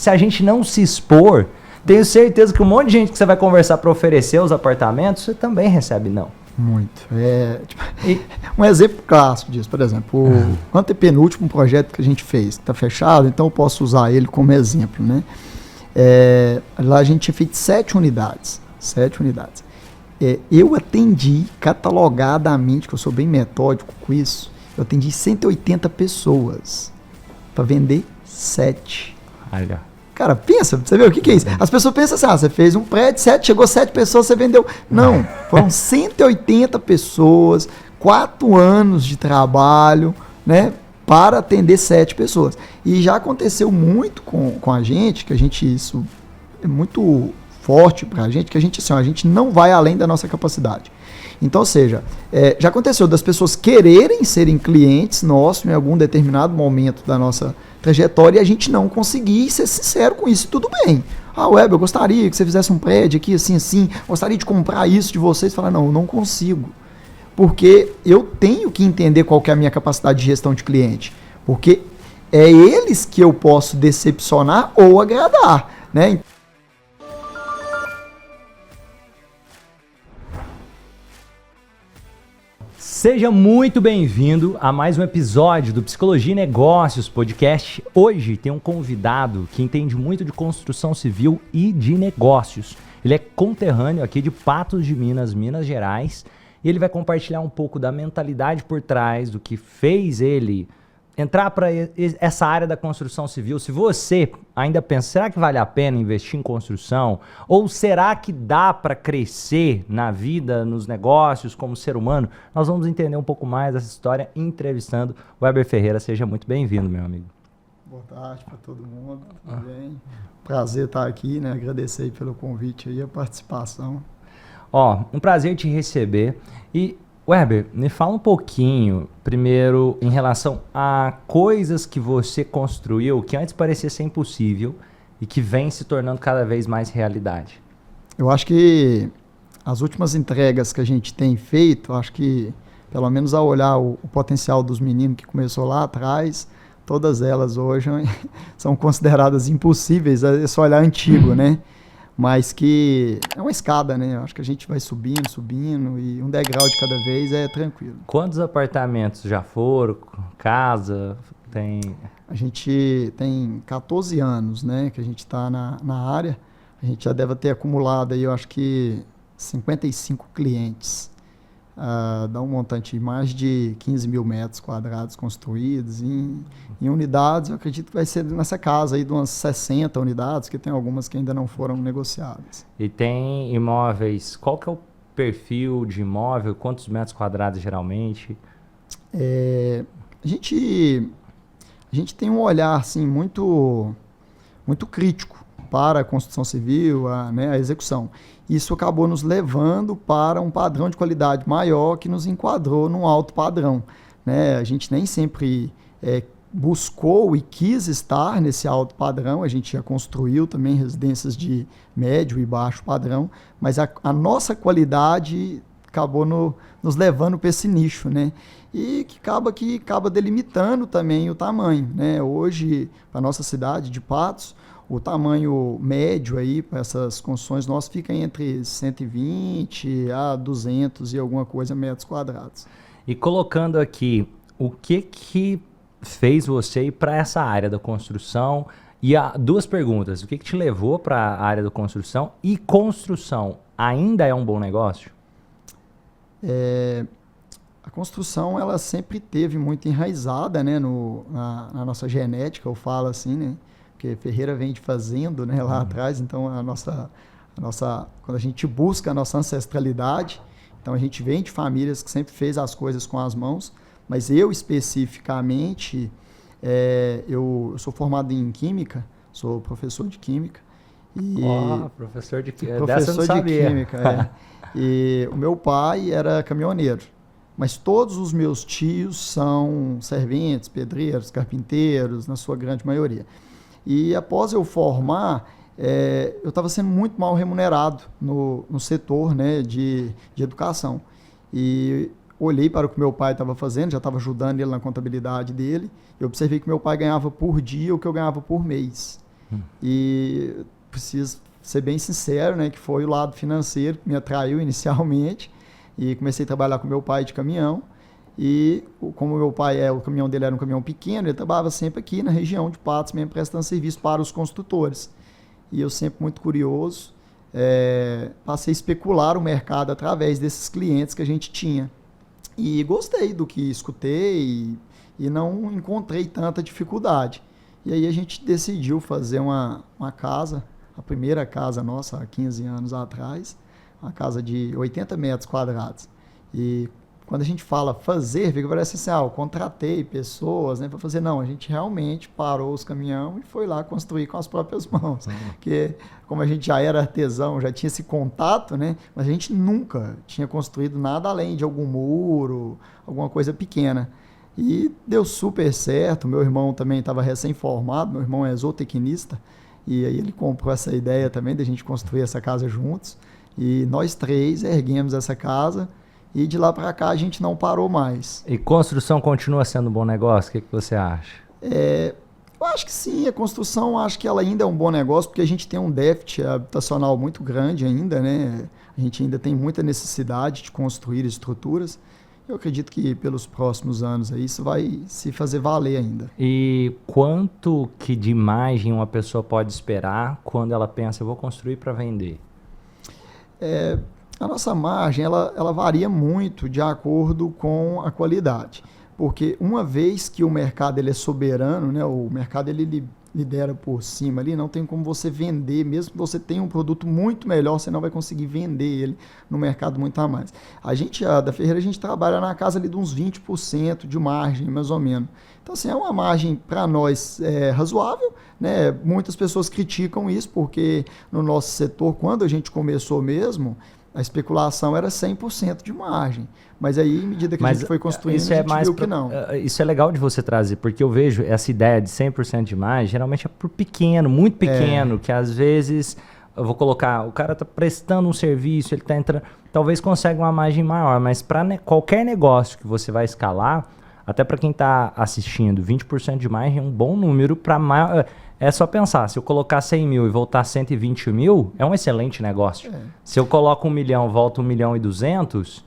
se a gente não se expor, tenho certeza que um monte de gente que você vai conversar para oferecer os apartamentos, você também recebe não. Muito. Um exemplo clássico disso, por exemplo, o antepenúltimo projeto que a gente fez, que está fechado, então eu posso usar ele como exemplo, né? Lá a gente tinha feito 7 unidades. Eu atendi catalogadamente, que eu sou bem metódico com isso, eu atendi 180 pessoas para vender 7. Olha. Cara, pensa, você vê o que é isso? As pessoas pensam assim, você fez um prédio, chegou 7 pessoas, você vendeu. Não, foram 180 pessoas, 4 anos de trabalho, né, para atender 7 pessoas. E já aconteceu muito com a gente, isso é muito forte para a gente, que a gente não vai além da nossa capacidade. Então, ou seja, já aconteceu das pessoas quererem serem clientes nossos em algum determinado momento da nossa trajetória e a gente não conseguir ser sincero com isso. Tudo bem. Web, eu gostaria que você fizesse um prédio aqui, assim, gostaria de comprar isso de vocês. Falar, não, eu não consigo. Porque eu tenho que entender qual que é a minha capacidade de gestão de cliente. Porque é eles que eu posso decepcionar ou agradar, né? Seja muito bem-vindo a mais um episódio do Psicologia e Negócios Podcast. Hoje tem um convidado que entende muito de construção civil e de negócios. Ele é conterrâneo aqui de Patos de Minas, Minas Gerais, e ele vai compartilhar um pouco da mentalidade por trás, do que fez ele entrar para essa área da construção civil. Se você ainda pensa, será que vale a pena investir em construção? Ou será que dá para crescer na vida, nos negócios, como ser humano? Nós vamos entender um pouco mais dessa história entrevistando o Weber Ferreira. Seja muito bem-vindo, meu amigo. Boa tarde para todo mundo, tudo bem? Prazer estar aqui, né? Agradecer aí pelo convite e a participação. Um prazer te receber. E Weber, me fala um pouquinho, primeiro, em relação a coisas que você construiu que antes parecia ser impossível e que vem se tornando cada vez mais realidade. Eu acho que as últimas entregas que a gente tem feito, acho que, pelo menos ao olhar o potencial dos meninos que começou lá atrás, todas elas hoje são consideradas impossíveis, esse olhar antigo, né? Mas que é uma escada, né? Eu acho que a gente vai subindo e um degrau de cada vez é tranquilo. Quantos apartamentos já foram? Casa? Tem... A gente tem 14 anos, né? Que a gente está na área. A gente já deve ter acumulado aí, eu acho que 55 clientes. Dá um montante de mais de 15 mil metros quadrados construídos em unidades. Eu acredito que vai ser nessa casa aí de umas 60 unidades, que tem algumas que ainda não foram negociadas. E tem imóveis, qual que é o perfil de imóvel? Quantos metros quadrados geralmente? A gente tem um olhar assim, muito crítico para a construção civil, a execução. Isso acabou nos levando para um padrão de qualidade maior que nos enquadrou num alto padrão, né? A gente nem sempre buscou e quis estar nesse alto padrão, a gente já construiu também residências de médio e baixo padrão, mas a nossa qualidade acabou nos levando para esse nicho, né? E que acaba delimitando também o tamanho, né? Hoje, para a nossa cidade de Patos, o tamanho médio aí para essas construções nossas fica entre 120 a 200 e alguma coisa metros quadrados. E colocando aqui, o que fez você ir para essa área da construção? E duas perguntas, o que te levou para a área da construção? E construção ainda é um bom negócio? A construção, ela sempre teve muito enraizada, né, na nossa genética, eu falo assim, né? Porque Ferreira vem de fazendo, né, lá atrás, então quando a gente busca a nossa ancestralidade, então a gente vem de famílias que sempre fez as coisas com as mãos, mas eu especificamente, eu sou formado em Química, sou professor de Química. Professor de Química, professor de Química, E o meu pai era caminhoneiro, mas todos os meus tios são serventes, pedreiros, carpinteiros, na sua grande maioria. E após eu formar, eu estava sendo muito mal remunerado no setor, né, de educação. E olhei para o que meu pai estava fazendo, já estava ajudando ele na contabilidade dele, e observei que meu pai ganhava por dia o que eu ganhava por mês. E preciso ser bem sincero, né, que foi o lado financeiro que me atraiu inicialmente. E comecei a trabalhar com meu pai de caminhão. E como meu pai, o caminhão dele era um caminhão pequeno, ele trabalhava sempre aqui na região de Patos, mesmo prestando serviço para os construtores. E eu sempre muito curioso, passei a especular o mercado através desses clientes que a gente tinha. E gostei do que escutei e não encontrei tanta dificuldade. E aí a gente decidiu fazer uma casa, a primeira casa nossa há 15 anos atrás, uma casa de 80 metros quadrados. E quando a gente fala fazer, fica parece assim, eu contratei pessoas, né, para fazer. Não, a gente realmente parou os caminhões e foi lá construir com as próprias mãos. Porque como a gente já era artesão, já tinha esse contato, né, mas a gente nunca tinha construído nada além de algum muro, alguma coisa pequena. E deu super certo. Meu irmão também estava recém-formado, meu irmão é zootecnista, e aí ele comprou essa ideia também de a gente construir essa casa juntos. E nós três erguemos essa casa. E de lá para cá a gente não parou mais. E construção continua sendo um bom negócio? O que você acha? Eu acho que sim, a construção acho que ela ainda é um bom negócio, porque a gente tem um déficit habitacional muito grande ainda, né? A gente ainda tem muita necessidade de construir estruturas. Eu acredito que pelos próximos anos aí isso vai se fazer valer ainda. E quanto que de imagem uma pessoa pode esperar quando ela pensa, eu vou construir para vender? A nossa margem, ela varia muito de acordo com a qualidade, porque uma vez que o mercado ele é soberano, né, o mercado ele lidera por cima ali, não tem como você vender, mesmo que você tenha um produto muito melhor, você não vai conseguir vender ele no mercado muito a mais. Da Ferreira, a gente trabalha na casa ali de uns 20% de margem, mais ou menos. Então, assim, é uma margem para nós razoável, né? Muitas pessoas criticam isso, porque no nosso setor, quando a gente começou mesmo, a especulação era 100% de margem. Mas aí, à medida que a gente foi construindo, a gente viu que não. Isso é legal de você trazer, porque eu vejo essa ideia de 100% de margem, geralmente é para pequeno, muito pequeno, que às vezes, eu vou colocar, o cara está prestando um serviço, ele está entrando, talvez consiga uma margem maior, mas para qualquer negócio que você vai escalar, até para quem está assistindo, 20% de margem é um bom número para maior. É só pensar, se eu colocar 100 mil e voltar 120 mil, é um excelente negócio. Se eu coloco 1 milhão, volta 1 milhão e 200,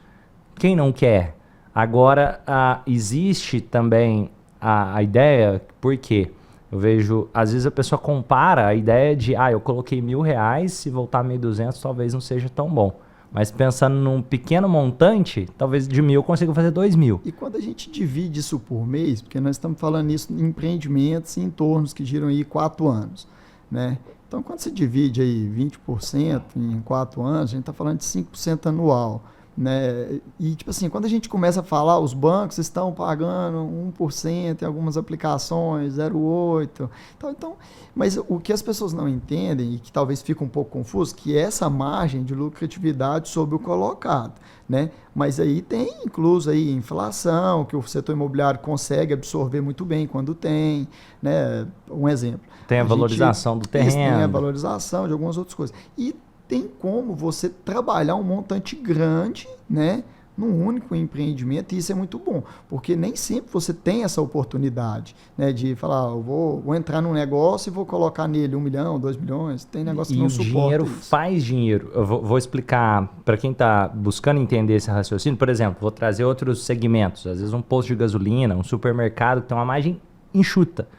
quem não quer? Agora, existe também a ideia, porque eu vejo, às vezes a pessoa compara a ideia de, eu coloquei R$1.000, se voltar 1.200 talvez não seja tão bom. Mas pensando num pequeno montante, talvez de 1.000 eu consiga fazer 2.000. E quando a gente divide isso por mês, porque nós estamos falando isso em empreendimentos em entornos que giram aí 4 anos, né? Então, quando você divide aí 20% em 4 anos, a gente está falando de 5% anual, né? E, tipo assim, quando a gente começa a falar, os bancos estão pagando 1% em algumas aplicações, 0,8%. Então, mas o que as pessoas não entendem, e que talvez fica um pouco confuso, que é essa margem de lucratividade sobre o colocado, né? Mas aí tem incluso aí inflação, que o setor imobiliário consegue absorver muito bem quando tem, né? Um exemplo. Tem a valorização do terreno. Tem a valorização de algumas outras coisas. E tem como você trabalhar um montante grande, né, num único empreendimento, e isso é muito bom, porque nem sempre você tem essa oportunidade, né, de falar, eu vou entrar num negócio e vou colocar nele 1 milhão, 2 milhões, tem negócio que não suporta. E o dinheiro faz dinheiro. Eu vou explicar para quem está buscando entender esse raciocínio. Por exemplo, vou trazer outros segmentos, às vezes um posto de gasolina, um supermercado que tem uma margem enxuta,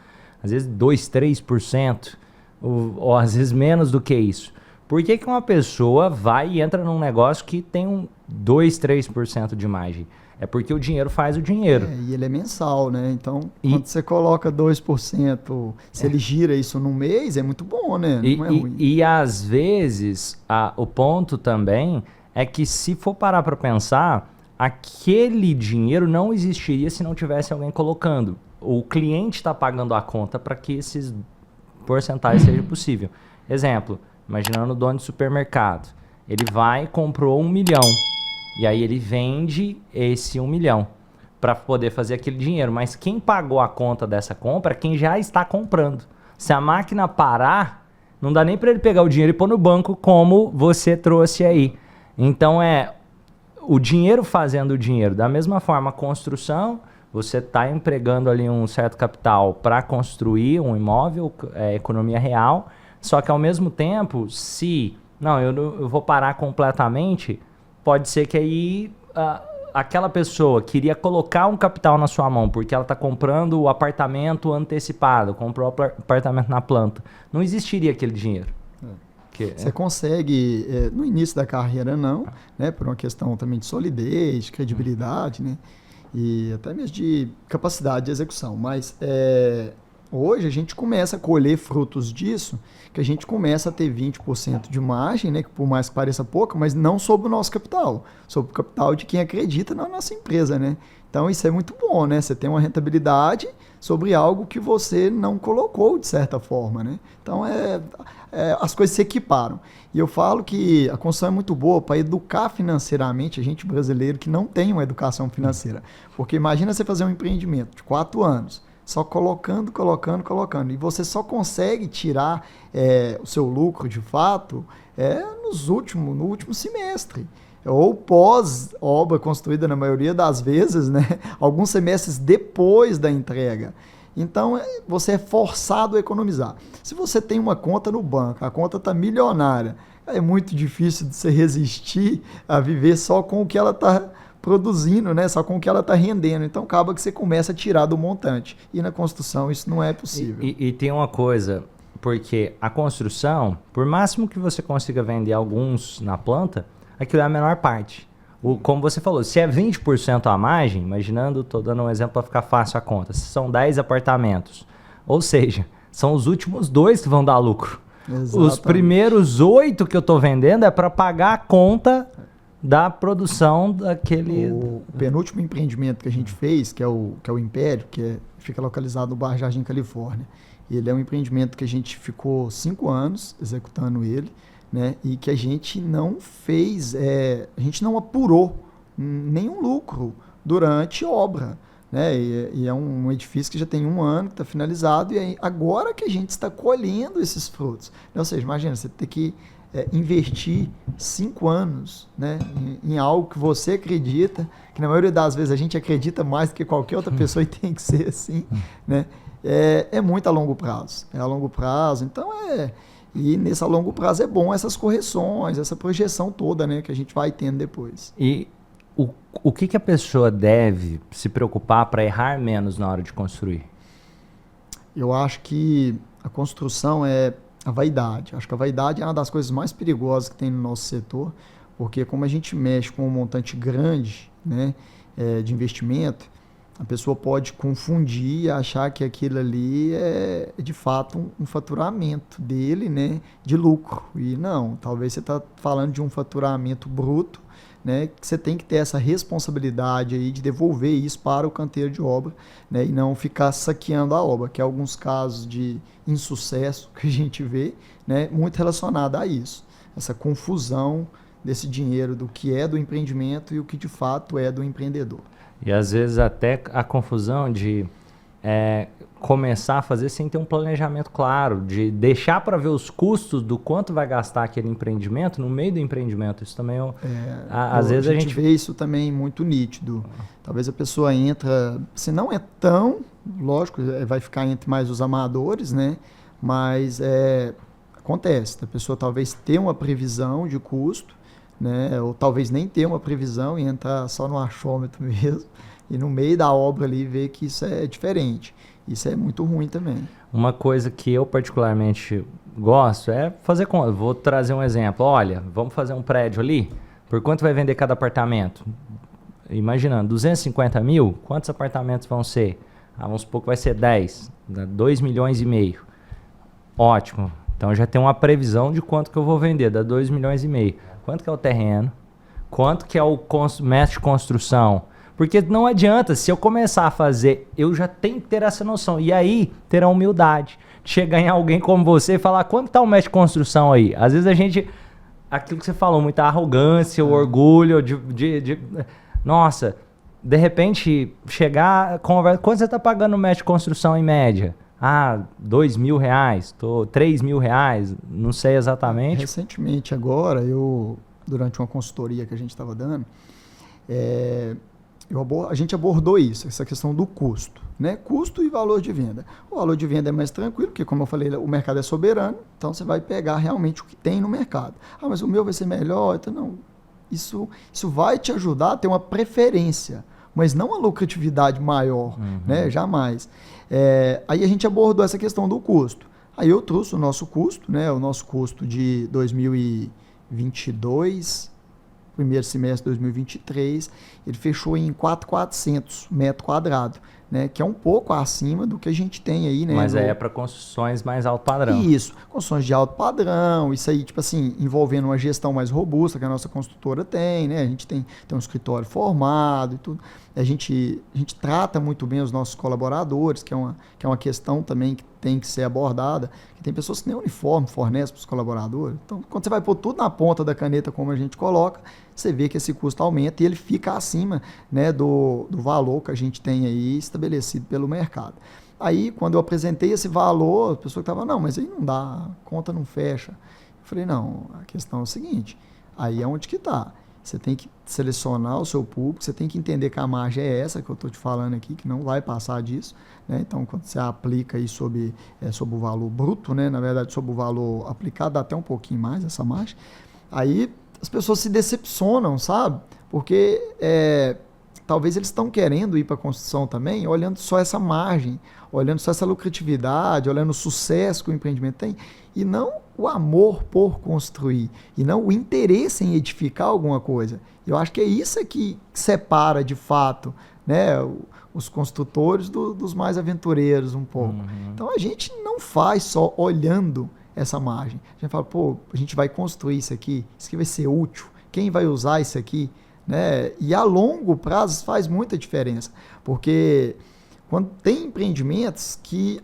às vezes 2, 3%, ou às vezes menos do que isso. Por que uma pessoa vai e entra num negócio que tem 2, 3% de margem? É porque o dinheiro faz o dinheiro. E ele é mensal, né? Então, quando você coloca 2%, se ele gira isso num mês, é muito bom, né? Não é ruim. E às vezes, o ponto também é que se for parar para pensar, aquele dinheiro não existiria se não tivesse alguém colocando. O cliente está pagando a conta para que esses porcentagens sejam possível. Exemplo, imaginando o dono de supermercado. Ele vai e comprou 1 milhão. E aí ele vende esse 1 milhão para poder fazer aquele dinheiro. Mas quem pagou a conta dessa compra é quem já está comprando. Se a máquina parar, não dá nem para ele pegar o dinheiro e pôr no banco como você trouxe aí. Então o dinheiro fazendo o dinheiro. Da mesma forma, a construção, você está empregando ali um certo capital para construir um imóvel, economia real, só que ao mesmo tempo, se eu vou parar completamente, pode ser que aí aquela pessoa queria colocar um capital na sua mão, porque ela está comprando o apartamento antecipado, comprou o apartamento na planta. Não existiria aquele dinheiro. Você consegue, no início da carreira não, né, por uma questão também de solidez, de credibilidade, né, e até mesmo de capacidade de execução, mas hoje a gente começa a colher frutos disso, que a gente começa a ter 20% de margem, né, que por mais que pareça pouco, mas não sobre o nosso capital, sobre o capital de quem acredita na nossa empresa, né. Então isso é muito bom, né, você tem uma rentabilidade sobre algo que você não colocou de certa forma, né. Então as coisas se equiparam. E eu falo que a construção é muito boa para educar financeiramente a gente brasileiro que não tem uma educação financeira. Porque imagina você fazer um empreendimento de 4 anos, só colocando, e você só consegue tirar o seu lucro de fato no último semestre. Ou pós-obra construída na maioria das vezes, né? Alguns semestres depois da entrega. Então, você é forçado a economizar. Se você tem uma conta no banco, a conta está milionária, é muito difícil de você resistir a viver só com o que ela está produzindo, né? Só com o que ela está rendendo. Então, acaba que você começa a tirar do montante. E na construção isso não é possível. E tem uma coisa, porque a construção, por máximo que você consiga vender alguns na planta, aquilo é a menor parte. Como você falou, se é 20% a margem, imaginando, estou dando um exemplo para ficar fácil a conta, se são 10 apartamentos, ou seja, são os últimos 2 que vão dar lucro. Exatamente. Os primeiros 8 que eu estou vendendo é para pagar a conta da produção daquele... O penúltimo empreendimento que a gente fez, que é o Império, fica localizado no bairro Jardim Califórnia. Ele é um empreendimento que a gente ficou 5 anos executando ele, né, e que a gente não fez, a gente não apurou nenhum lucro durante obra, né, e é um edifício que já tem 1 ano, que está finalizado, e agora que a gente está colhendo esses frutos. Ou seja, imagina, você ter que investir 5 anos, né, em algo que você acredita, que na maioria das vezes a gente acredita mais do que qualquer outra pessoa e tem que ser assim, né, é muito a longo prazo, então E nesse a longo prazo é bom essas correções, essa projeção toda, né, que a gente vai tendo depois. E o que a pessoa deve se preocupar para errar menos na hora de construir? Eu acho que a construção é a vaidade. Acho que a vaidade é uma das coisas mais perigosas que tem no nosso setor, porque como a gente mexe com um montante grande, né, de investimento, a pessoa pode confundir e achar que aquilo ali é de fato um faturamento dele, né, de lucro. E não, talvez você está falando de um faturamento bruto, né, que você tem que ter essa responsabilidade aí de devolver isso para o canteiro de obra, né, e não ficar saqueando a obra, que é alguns casos de insucesso que a gente vê, né, muito relacionado a isso. Essa confusão desse dinheiro do que é do empreendimento e o que de fato é do empreendedor. E às vezes até a confusão de começar a fazer sem ter um planejamento claro, de deixar para ver os custos do quanto vai gastar aquele empreendimento no meio do empreendimento. Isso também às vezes a gente vê isso também muito nítido. Talvez a pessoa entra, se não é tão, lógico, vai ficar entre mais os amadores, né? Mas acontece, a pessoa talvez ter uma previsão de custo, né? Ou talvez nem ter uma previsão e entrar só no achômetro mesmo, e no meio da obra ali ver que isso é diferente. Isso é muito ruim também. Uma coisa que eu particularmente gosto é fazer conta. Vou trazer um exemplo. Olha, vamos fazer um prédio ali. Por quanto vai vender cada apartamento? Imaginando, 250 mil, quantos apartamentos vão ser? Vamos supor que vai ser 10, 2 milhões e meio. Ótimo. Então já tem uma previsão de quanto que eu vou vender, dá 2 milhões e meio. Quanto que é o terreno? Quanto que é o mestre de construção? Porque não adianta, se eu começar a fazer, eu já tenho que ter essa noção. E aí, ter a humildade de chegar em alguém como você e falar, quanto está o mestre de construção aí? Às vezes a gente, aquilo que você falou, muita arrogância, o orgulho nossa, de repente, chegar, conversa, quanto você está pagando o mestre de construção em média? R$2 mil, 3 mil reais, não sei exatamente. Recentemente agora, durante uma consultoria que a gente estava dando, A gente abordou isso, essa questão do custo, né? Custo e valor de venda. O valor de venda é mais tranquilo, porque, como eu falei, o mercado é soberano, então você vai pegar realmente o que tem no mercado. Ah, mas o meu vai ser melhor. Então, não. Isso vai te ajudar a ter uma preferência, mas não uma lucratividade maior, né? Jamais. Aí a gente abordou essa questão do custo. Aí eu trouxe o nosso custo, né? O nosso custo de 2022, primeiro semestre de 2023, ele fechou em 4.400 metro quadrado, né? Que é um pouco acima do que a gente tem aí, né? Mas é para construções mais alto padrão. Isso, construções de alto padrão, isso aí, tipo assim, envolvendo uma gestão mais robusta que a nossa construtora tem, né? A gente tem um escritório formado e tudo. A gente trata muito bem os nossos colaboradores, que é uma questão também que tem que ser abordada, que tem pessoas que nem uniforme fornecem para os colaboradores. Então, quando você vai pôr tudo na ponta da caneta, como a gente coloca, você vê que esse custo aumenta e ele fica acima, né, do valor que a gente tem aí estabelecido pelo mercado. Aí, quando eu apresentei esse valor, a pessoa que estava, não, mas aí não dá, a conta não fecha. Eu falei, não, a questão é o seguinte, aí é onde que está. Você tem que selecionar o seu público, você tem que entender que a margem é essa que eu estou te falando aqui, que não vai passar disso, né? Então, quando você aplica aí sobre o valor bruto, né? Na verdade, sobre o valor aplicado, dá até um pouquinho mais essa margem. Aí as pessoas se decepcionam, sabe? Porque talvez eles estão querendo ir para a construção também, olhando só essa margem, olhando só essa lucratividade, olhando o sucesso que o empreendimento tem, e não o amor por construir, e não o interesse em edificar alguma coisa. Eu acho que é isso que separa, de fato, né, os construtores dos mais aventureiros um pouco. Então, a gente não faz só olhando essa margem. A gente fala, pô, a gente vai construir isso aqui vai ser útil, quem vai usar isso aqui? Né? E a longo prazo faz muita diferença, porque quando tem empreendimentos que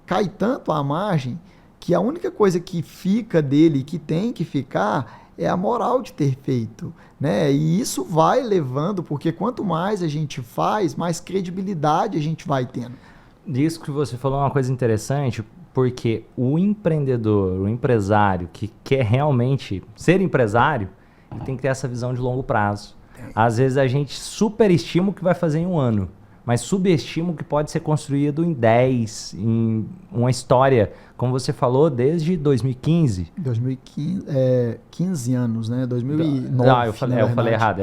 cai tanto a margem, que a única coisa que fica dele, que tem que ficar, é a moral de ter feito, né? E isso vai levando, porque quanto mais a gente faz, mais credibilidade a gente vai tendo. Disso que você falou é uma coisa interessante, porque o empreendedor, o empresário que quer realmente ser empresário, ele tem que ter essa visão de longo prazo. Às vezes a gente superestima o que vai fazer em um ano, mas subestima o que pode ser construído em 10, em uma história, como você falou, desde 2015. 15 anos, né? 2009. Não, eu falei errado.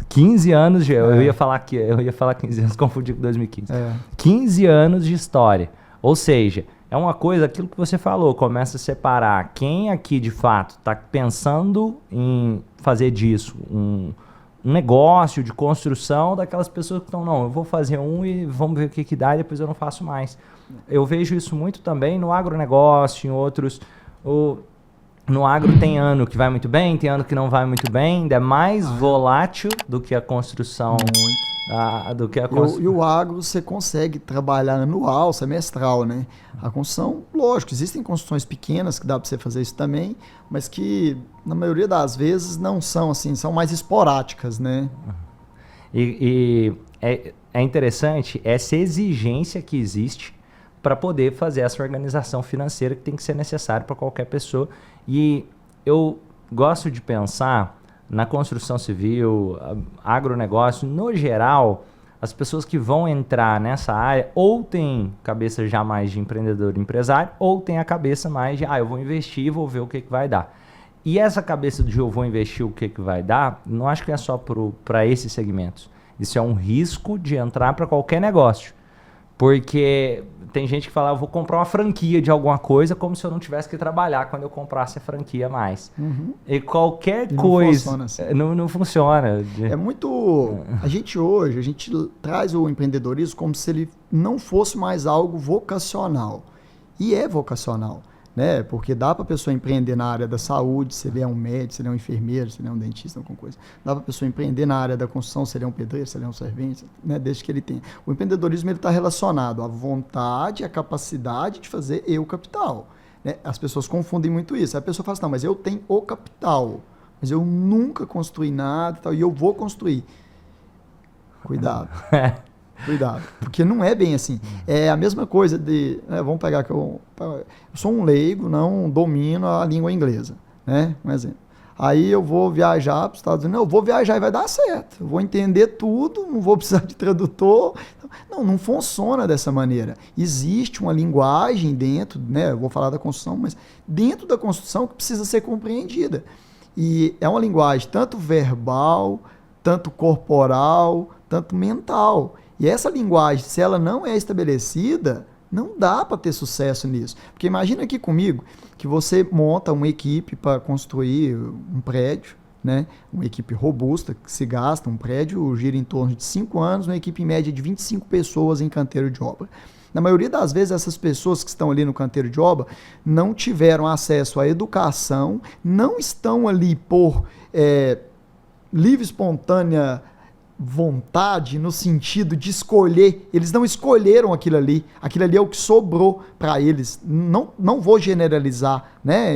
15 anos, eu ia falar 15 anos, confundi com 2015. 15 anos de história. Ou seja, é uma coisa, aquilo que você falou, começa a separar quem aqui de fato está pensando em fazer disso um negócio de construção, daquelas pessoas que estão, não, eu vou fazer e vamos ver o que dá e depois eu não faço mais. Eu vejo isso muito também no agronegócio, em outros. No agro tem ano que vai muito bem, tem ano que não vai muito bem, ainda é mais volátil do que a construção. E o agro você consegue trabalhar anual, semestral, né? A construção, lógico, existem construções pequenas que dá para você fazer isso também, mas que na maioria das vezes não são assim, são mais esporádicas, né? E é interessante essa exigência que existe para poder fazer essa organização financeira que tem que ser necessária para qualquer pessoa. E eu gosto de pensar na construção civil, agronegócio, no geral, as pessoas que vão entrar nessa área ou têm cabeça já mais de empreendedor, empresário, ou tem a cabeça mais de, eu vou investir e vou ver o que vai dar. E essa cabeça de eu vou investir o que vai dar, não acho que é só para esses segmentos. Isso é um risco de entrar para qualquer negócio. Porque tem gente que fala, eu vou comprar uma franquia de alguma coisa como se eu não tivesse que trabalhar quando eu comprasse a franquia mais. E qualquer coisa... Funciona assim. Não funciona. É muito... A gente traz o empreendedorismo como se ele não fosse mais algo vocacional. E é vocacional, né? Porque dá para a pessoa empreender na área da saúde, se ele é um médico, se ele é um enfermeiro, se ele é um dentista, alguma coisa. Dá para a pessoa empreender na área da construção, se ele é um pedreiro, se ele é um servente, né? Desde que ele tenha. O empreendedorismo está relacionado à vontade, à capacidade de fazer o capital, né? As pessoas confundem muito isso. A pessoa fala assim, não, mas eu tenho o capital, mas eu nunca construí nada e tal, e eu vou construir. Cuidado. Cuidado, porque não é bem assim. É a mesma coisa de... vamos pegar que eu sou um leigo, não domino a língua inglesa, né? Um exemplo. aí eu vou viajar para os Estados Unidos. Não, eu vou viajar e vai dar certo. Eu vou entender tudo, não vou precisar de tradutor. Não funciona dessa maneira. Existe uma linguagem dentro, né? Eu vou falar da construção, mas dentro da construção que precisa ser compreendida. E é uma linguagem tanto verbal, tanto corporal, tanto mental. E essa linguagem, se ela não é estabelecida, não dá para ter sucesso nisso. Porque imagina aqui comigo que você monta uma equipe para construir um prédio, né? Uma equipe robusta que se gasta, um prédio gira em torno de 5 anos, uma equipe em média de 25 pessoas em canteiro de obra. Na maioria das vezes, essas pessoas que estão ali no canteiro de obra não tiveram acesso à educação, não estão ali por livre, espontânea vontade, no sentido de escolher. Eles não escolheram aquilo ali é o que sobrou para eles. Não vou generalizar, né?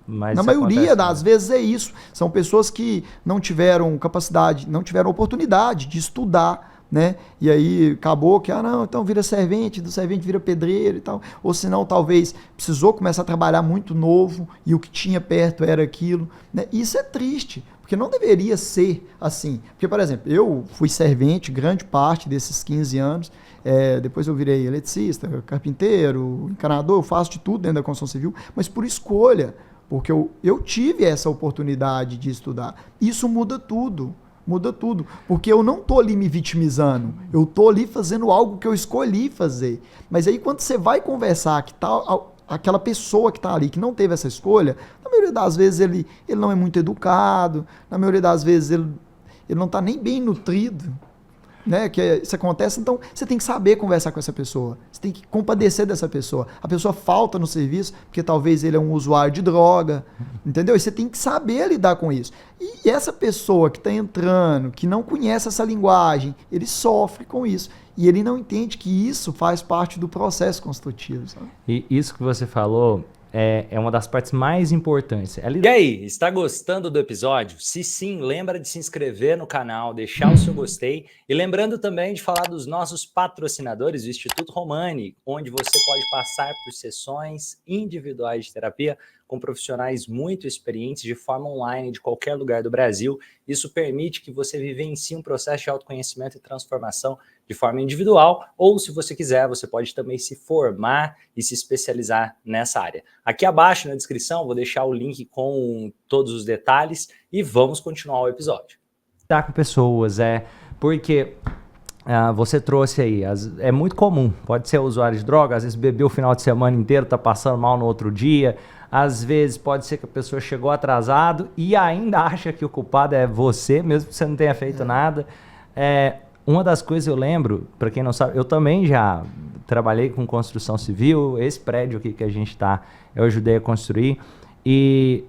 Na maioria das vezes é isso. São pessoas que não tiveram capacidade, não tiveram oportunidade de estudar, né? E aí acabou que, então vira servente, do servente vira pedreiro e tal. Ou senão, talvez, precisou começar a trabalhar muito novo e o que tinha perto era aquilo, né? Isso é triste, porque não deveria ser assim. Porque, por exemplo, eu fui servente grande parte desses 15 anos, depois eu virei eletricista, carpinteiro, encanador, eu faço de tudo dentro da construção civil, mas por escolha, porque eu tive essa oportunidade de estudar. Isso muda tudo. Muda tudo, porque eu não tô ali me vitimizando, eu tô ali fazendo algo que eu escolhi fazer. Mas aí quando você vai conversar que aquela pessoa que está ali, que não teve essa escolha, na maioria das vezes ele não é muito educado, na maioria das vezes ele não está nem bem nutrido, né? Que isso acontece, então você tem que saber conversar com essa pessoa, você tem que compadecer dessa pessoa. A pessoa falta no serviço porque talvez ele é um usuário de droga, entendeu? E você tem que saber lidar com isso. E essa pessoa que está entrando, que não conhece essa linguagem, ele sofre com isso. E ele não entende que isso faz parte do processo construtivo, sabe? E isso que você falou é uma das partes mais importantes. E aí, está gostando do episódio? Se sim, lembra de se inscrever no canal, deixar o seu gostei. E lembrando também de falar dos nossos patrocinadores, o Instituto Romani, onde você pode passar por sessões individuais de terapia com profissionais muito experientes de forma online de qualquer lugar do Brasil. Isso permite que você vivencie um processo de autoconhecimento e transformação de forma individual, ou se você quiser, você pode também se formar e se especializar nessa área. Aqui abaixo na descrição vou deixar o link com todos os detalhes e vamos continuar o episódio. Tá com pessoas, porque você trouxe aí, é muito comum, pode ser usuário de droga, às vezes bebeu o final de semana inteiro, tá passando mal no outro dia, às vezes pode ser que a pessoa chegou atrasado e ainda acha que o culpado é você, mesmo que você não tenha feito nada. Uma das coisas eu lembro, para quem não sabe, eu também já trabalhei com construção civil, esse prédio aqui que a gente está, eu ajudei a construir, e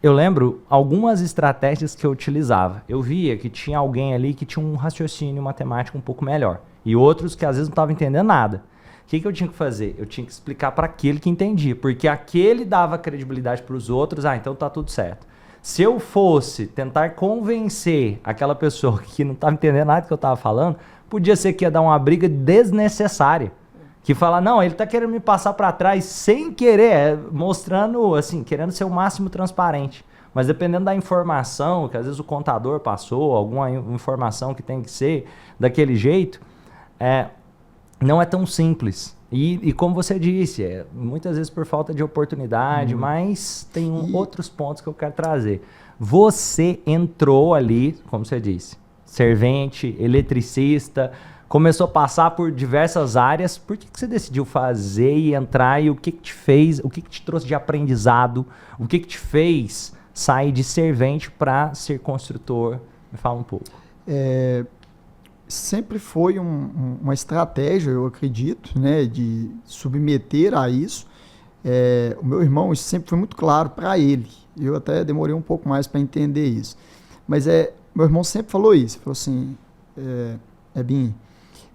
eu lembro algumas estratégias que eu utilizava. Eu via que tinha alguém ali que tinha um raciocínio matemático um pouco melhor, e outros que às vezes não estavam entendendo nada. O que eu tinha que fazer? Eu tinha que explicar para aquele que entendia, porque aquele dava credibilidade para os outros, então tá tudo certo. Se eu fosse tentar convencer aquela pessoa que não estava entendendo nada do que eu estava falando, podia ser que ia dar uma briga desnecessária. Que fala, não, ele está querendo me passar para trás sem querer, mostrando, assim, querendo ser o máximo transparente. Mas dependendo da informação, que às vezes o contador passou, alguma informação que tem que ser daquele jeito, não é tão simples. E como você disse, muitas vezes por falta de oportunidade, mas tem outros pontos que eu quero trazer. Você entrou ali, como você disse, servente, eletricista, começou a passar por diversas áreas. Por que você decidiu fazer e entrar e o que te fez, o que te trouxe de aprendizado, o que te fez sair de servente para ser construtor? Me fala um pouco. Sempre foi uma estratégia, eu acredito, né, de submeter a isso. O meu irmão, isso sempre foi muito claro para ele. Eu até demorei um pouco mais para entender isso. Mas meu irmão sempre falou isso. Falou assim, Ebinho,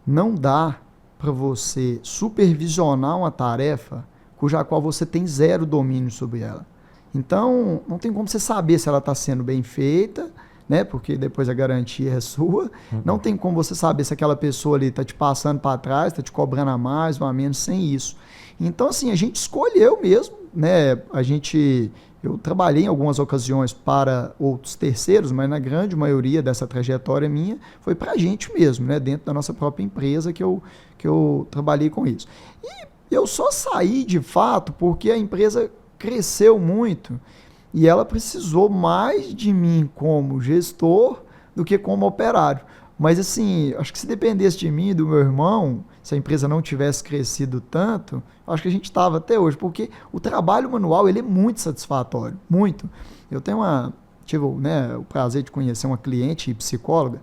não dá para você supervisionar uma tarefa cuja qual você tem zero domínio sobre ela. Então, não tem como você saber se ela está sendo bem feita, né? Porque depois a garantia é sua. Não tem como você saber se aquela pessoa ali está te passando para trás, está te cobrando a mais ou a menos, sem isso. Então, assim, a gente escolheu mesmo, né? A gente eu trabalhei em algumas ocasiões para outros terceiros, mas na grande maioria dessa trajetória minha foi para a gente mesmo, né? Dentro da nossa própria empresa que eu trabalhei com isso. E eu só saí de fato porque a empresa cresceu muito e ela precisou mais de mim como gestor do que como operário. Mas assim, acho que se dependesse de mim e do meu irmão, se a empresa não tivesse crescido tanto, acho que a gente estava até hoje, porque o trabalho manual ele é muito satisfatório, muito. Eu tive o prazer de conhecer uma cliente psicóloga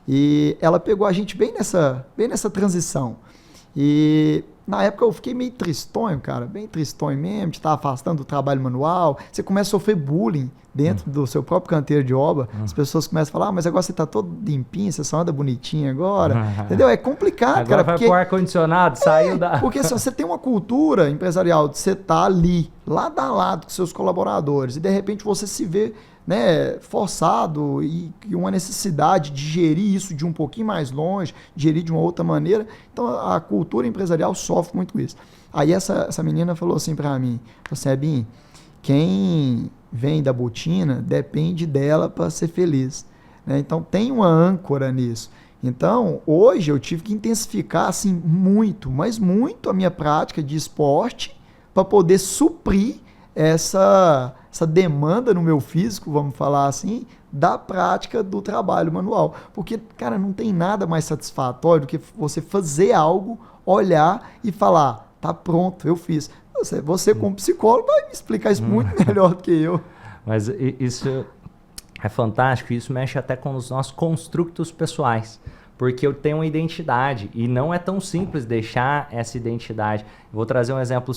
e ela pegou a gente bem nessa transição. E na época eu fiquei meio tristonho, cara, bem tristonho mesmo, de estar afastando do trabalho manual. Você começa a sofrer bullying dentro do seu próprio canteiro de obra. As pessoas começam a falar, mas agora você tá todo limpinho, você só anda bonitinho agora. Entendeu? É complicado, agora cara. Vai pro ar-condicionado, saiu da... Porque assim, você tem uma cultura empresarial de você estar ali, lado a lado com seus colaboradores, e de repente você se vê, né, forçado e uma necessidade de gerir isso de um pouquinho mais longe, gerir de uma outra maneira. Então a cultura empresarial sofre muito com isso. Aí essa menina falou assim para mim, Sebinho, quem vem da botina depende dela para ser feliz, né? Então tem uma âncora nisso. Então hoje eu tive que intensificar assim muito, mas muito a minha prática de esporte para poder suprir essa demanda no meu físico, vamos falar assim, da prática do trabalho manual. Porque, cara, não tem nada mais satisfatório do que você fazer algo, olhar e falar, tá pronto, eu fiz. Você como psicólogo, vai me explicar isso muito melhor do que eu. Mas isso é fantástico, isso mexe até com os nossos construtos pessoais. Porque eu tenho uma identidade e não é tão simples deixar essa identidade. Vou trazer um exemplo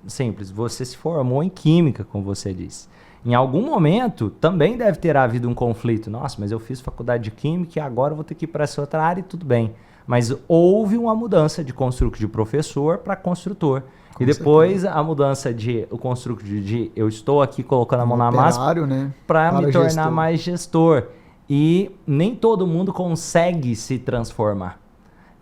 simples, você se formou em química, como você disse. Em algum momento, também deve ter havido um conflito. Nossa, mas eu fiz faculdade de química e agora eu vou ter que ir para essa outra área e tudo bem. Mas houve uma mudança de construto de professor para construtor. Com e depois certeza. A mudança de o construto de eu estou aqui colocando a mão na massa, né? Para me tornar gestor. Mais gestor. E nem todo mundo consegue se transformar.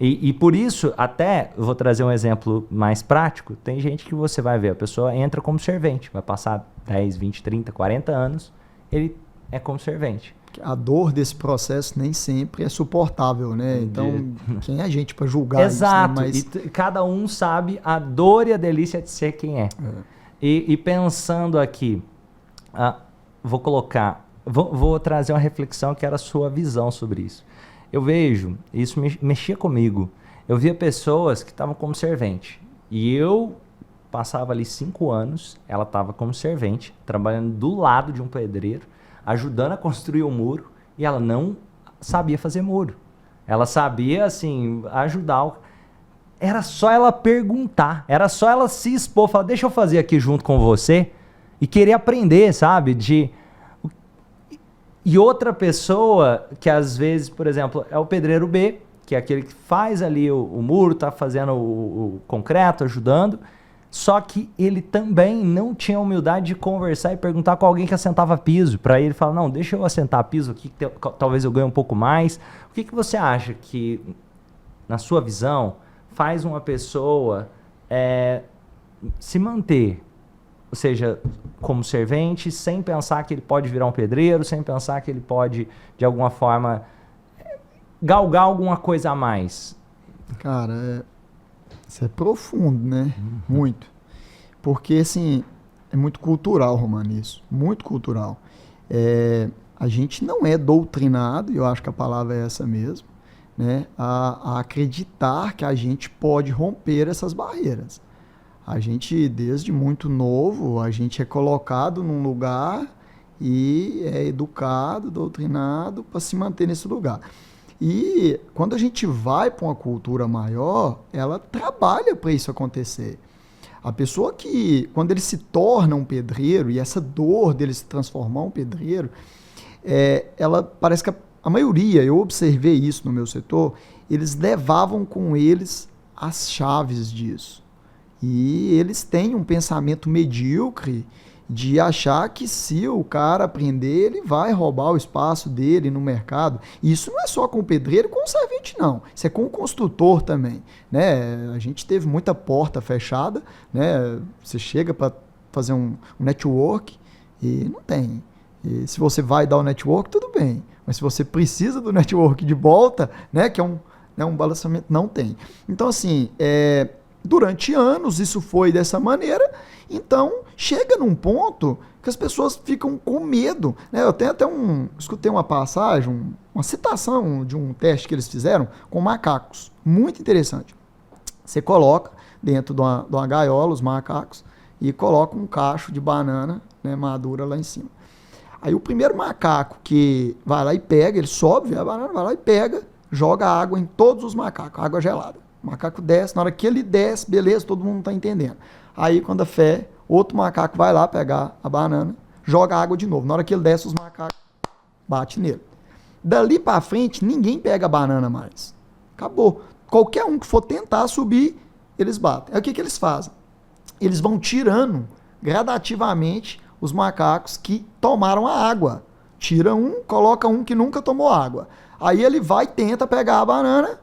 E por isso, até, eu vou trazer um exemplo mais prático, tem gente que você vai ver, a pessoa entra como servente, vai passar 10, 20, 30, 40 anos, ele é como servente. A dor desse processo nem sempre é suportável, né? Então, quem é a gente para julgar Exato. isso? Né? Mas... E cada um sabe a dor e a delícia de ser quem é. E pensando aqui, vou trazer uma reflexão que era a sua visão sobre isso. Eu vejo, isso mexia comigo, eu via pessoas que estavam como servente. E eu passava ali 5 anos, ela estava como servente, trabalhando do lado de um pedreiro, ajudando a construir o muro, e ela não sabia fazer muro. Ela sabia, assim, ajudar. Era só ela perguntar, era só ela se expor, falar, deixa eu fazer aqui junto com você, e querer aprender, sabe, E outra pessoa que às vezes, por exemplo, é o pedreiro B, que é aquele que faz ali o muro, está fazendo o concreto, ajudando, só que ele também não tinha a humildade de conversar e perguntar com alguém que assentava piso, para ele falar, não, deixa eu assentar piso aqui, que talvez eu ganhe um pouco mais. O que você acha que, na sua visão, faz uma pessoa se manter, ou seja, como servente, sem pensar que ele pode virar um pedreiro, sem pensar que ele pode, de alguma forma, galgar alguma coisa a mais? Cara, isso é profundo, né? Muito. Porque, assim, é muito cultural, Romano, isso. Muito cultural. A gente não é doutrinado, e eu acho que a palavra é essa mesmo, né? A acreditar que a gente pode romper essas barreiras. A gente, desde muito novo, a gente é colocado num lugar e é educado, doutrinado para se manter nesse lugar. E quando a gente vai para uma cultura maior, ela trabalha para isso acontecer. A pessoa que, quando ele se torna um pedreiro, e essa dor dele se transformar em um pedreiro, ela parece que a maioria, eu observei isso no meu setor, eles levavam com eles as chaves disso. E eles têm um pensamento medíocre de achar que se o cara aprender, ele vai roubar o espaço dele no mercado. E isso não é só com o pedreiro, com o servente não. Isso é com o construtor também, né? A gente teve muita porta fechada, né? Você chega para fazer um network, E não tem. E se você vai dar o network, tudo bem. Mas se você precisa do network de volta, né, que é um balanceamento, não tem. Então, assim, durante anos isso foi dessa maneira. Então, chega num ponto que as pessoas ficam com medo. Né? Eu tenho até escutei uma passagem, uma citação de um teste que eles fizeram com macacos. Muito interessante. Você coloca dentro de uma gaiola os macacos e coloca um cacho de banana, né, madura lá em cima. Aí o primeiro macaco que vai lá e pega, ele sobe, vê a banana, vai lá e pega, joga água em todos os macacos, água gelada. O macaco desce, na hora que ele desce, beleza, todo mundo está entendendo. Aí quando a fé, outro macaco vai lá pegar a banana, joga água de novo. Na hora que ele desce, os macacos batem nele. Dali para frente, ninguém pega a banana mais. Acabou. Qualquer um que for tentar subir, eles batem. Aí o que eles fazem? Eles vão tirando gradativamente os macacos que tomaram a água. Tira um, coloca um que nunca tomou água. Aí ele vai e tenta pegar a banana,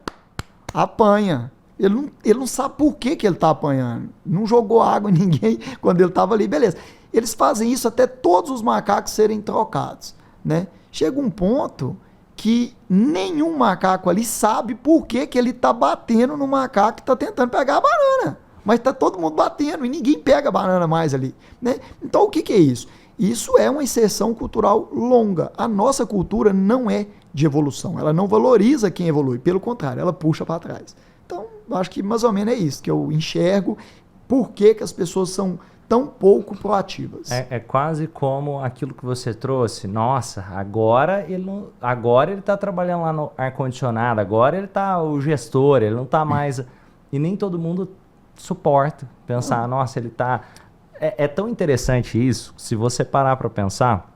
apanha. Ele não sabe por que ele está apanhando. Não jogou água em ninguém quando ele estava ali, beleza. Eles fazem isso até todos os macacos serem trocados. Né? Chega um ponto que nenhum macaco ali sabe por que ele está batendo no macaco que está tentando pegar a banana. Mas está todo mundo batendo e ninguém pega a banana mais ali. Né? Então o que é isso? Isso é uma inserção cultural longa. A nossa cultura não é de evolução. Ela não valoriza quem evolui. Pelo contrário, ela puxa para trás. Então, eu acho que mais ou menos é isso que eu enxergo. Por que as pessoas são tão pouco proativas? É quase como aquilo que você trouxe. Nossa, agora ele está trabalhando lá no ar-condicionado, agora ele está o gestor, ele não está mais... E nem todo mundo suporta pensar, nossa, ele está... É tão interessante isso, se você parar para pensar...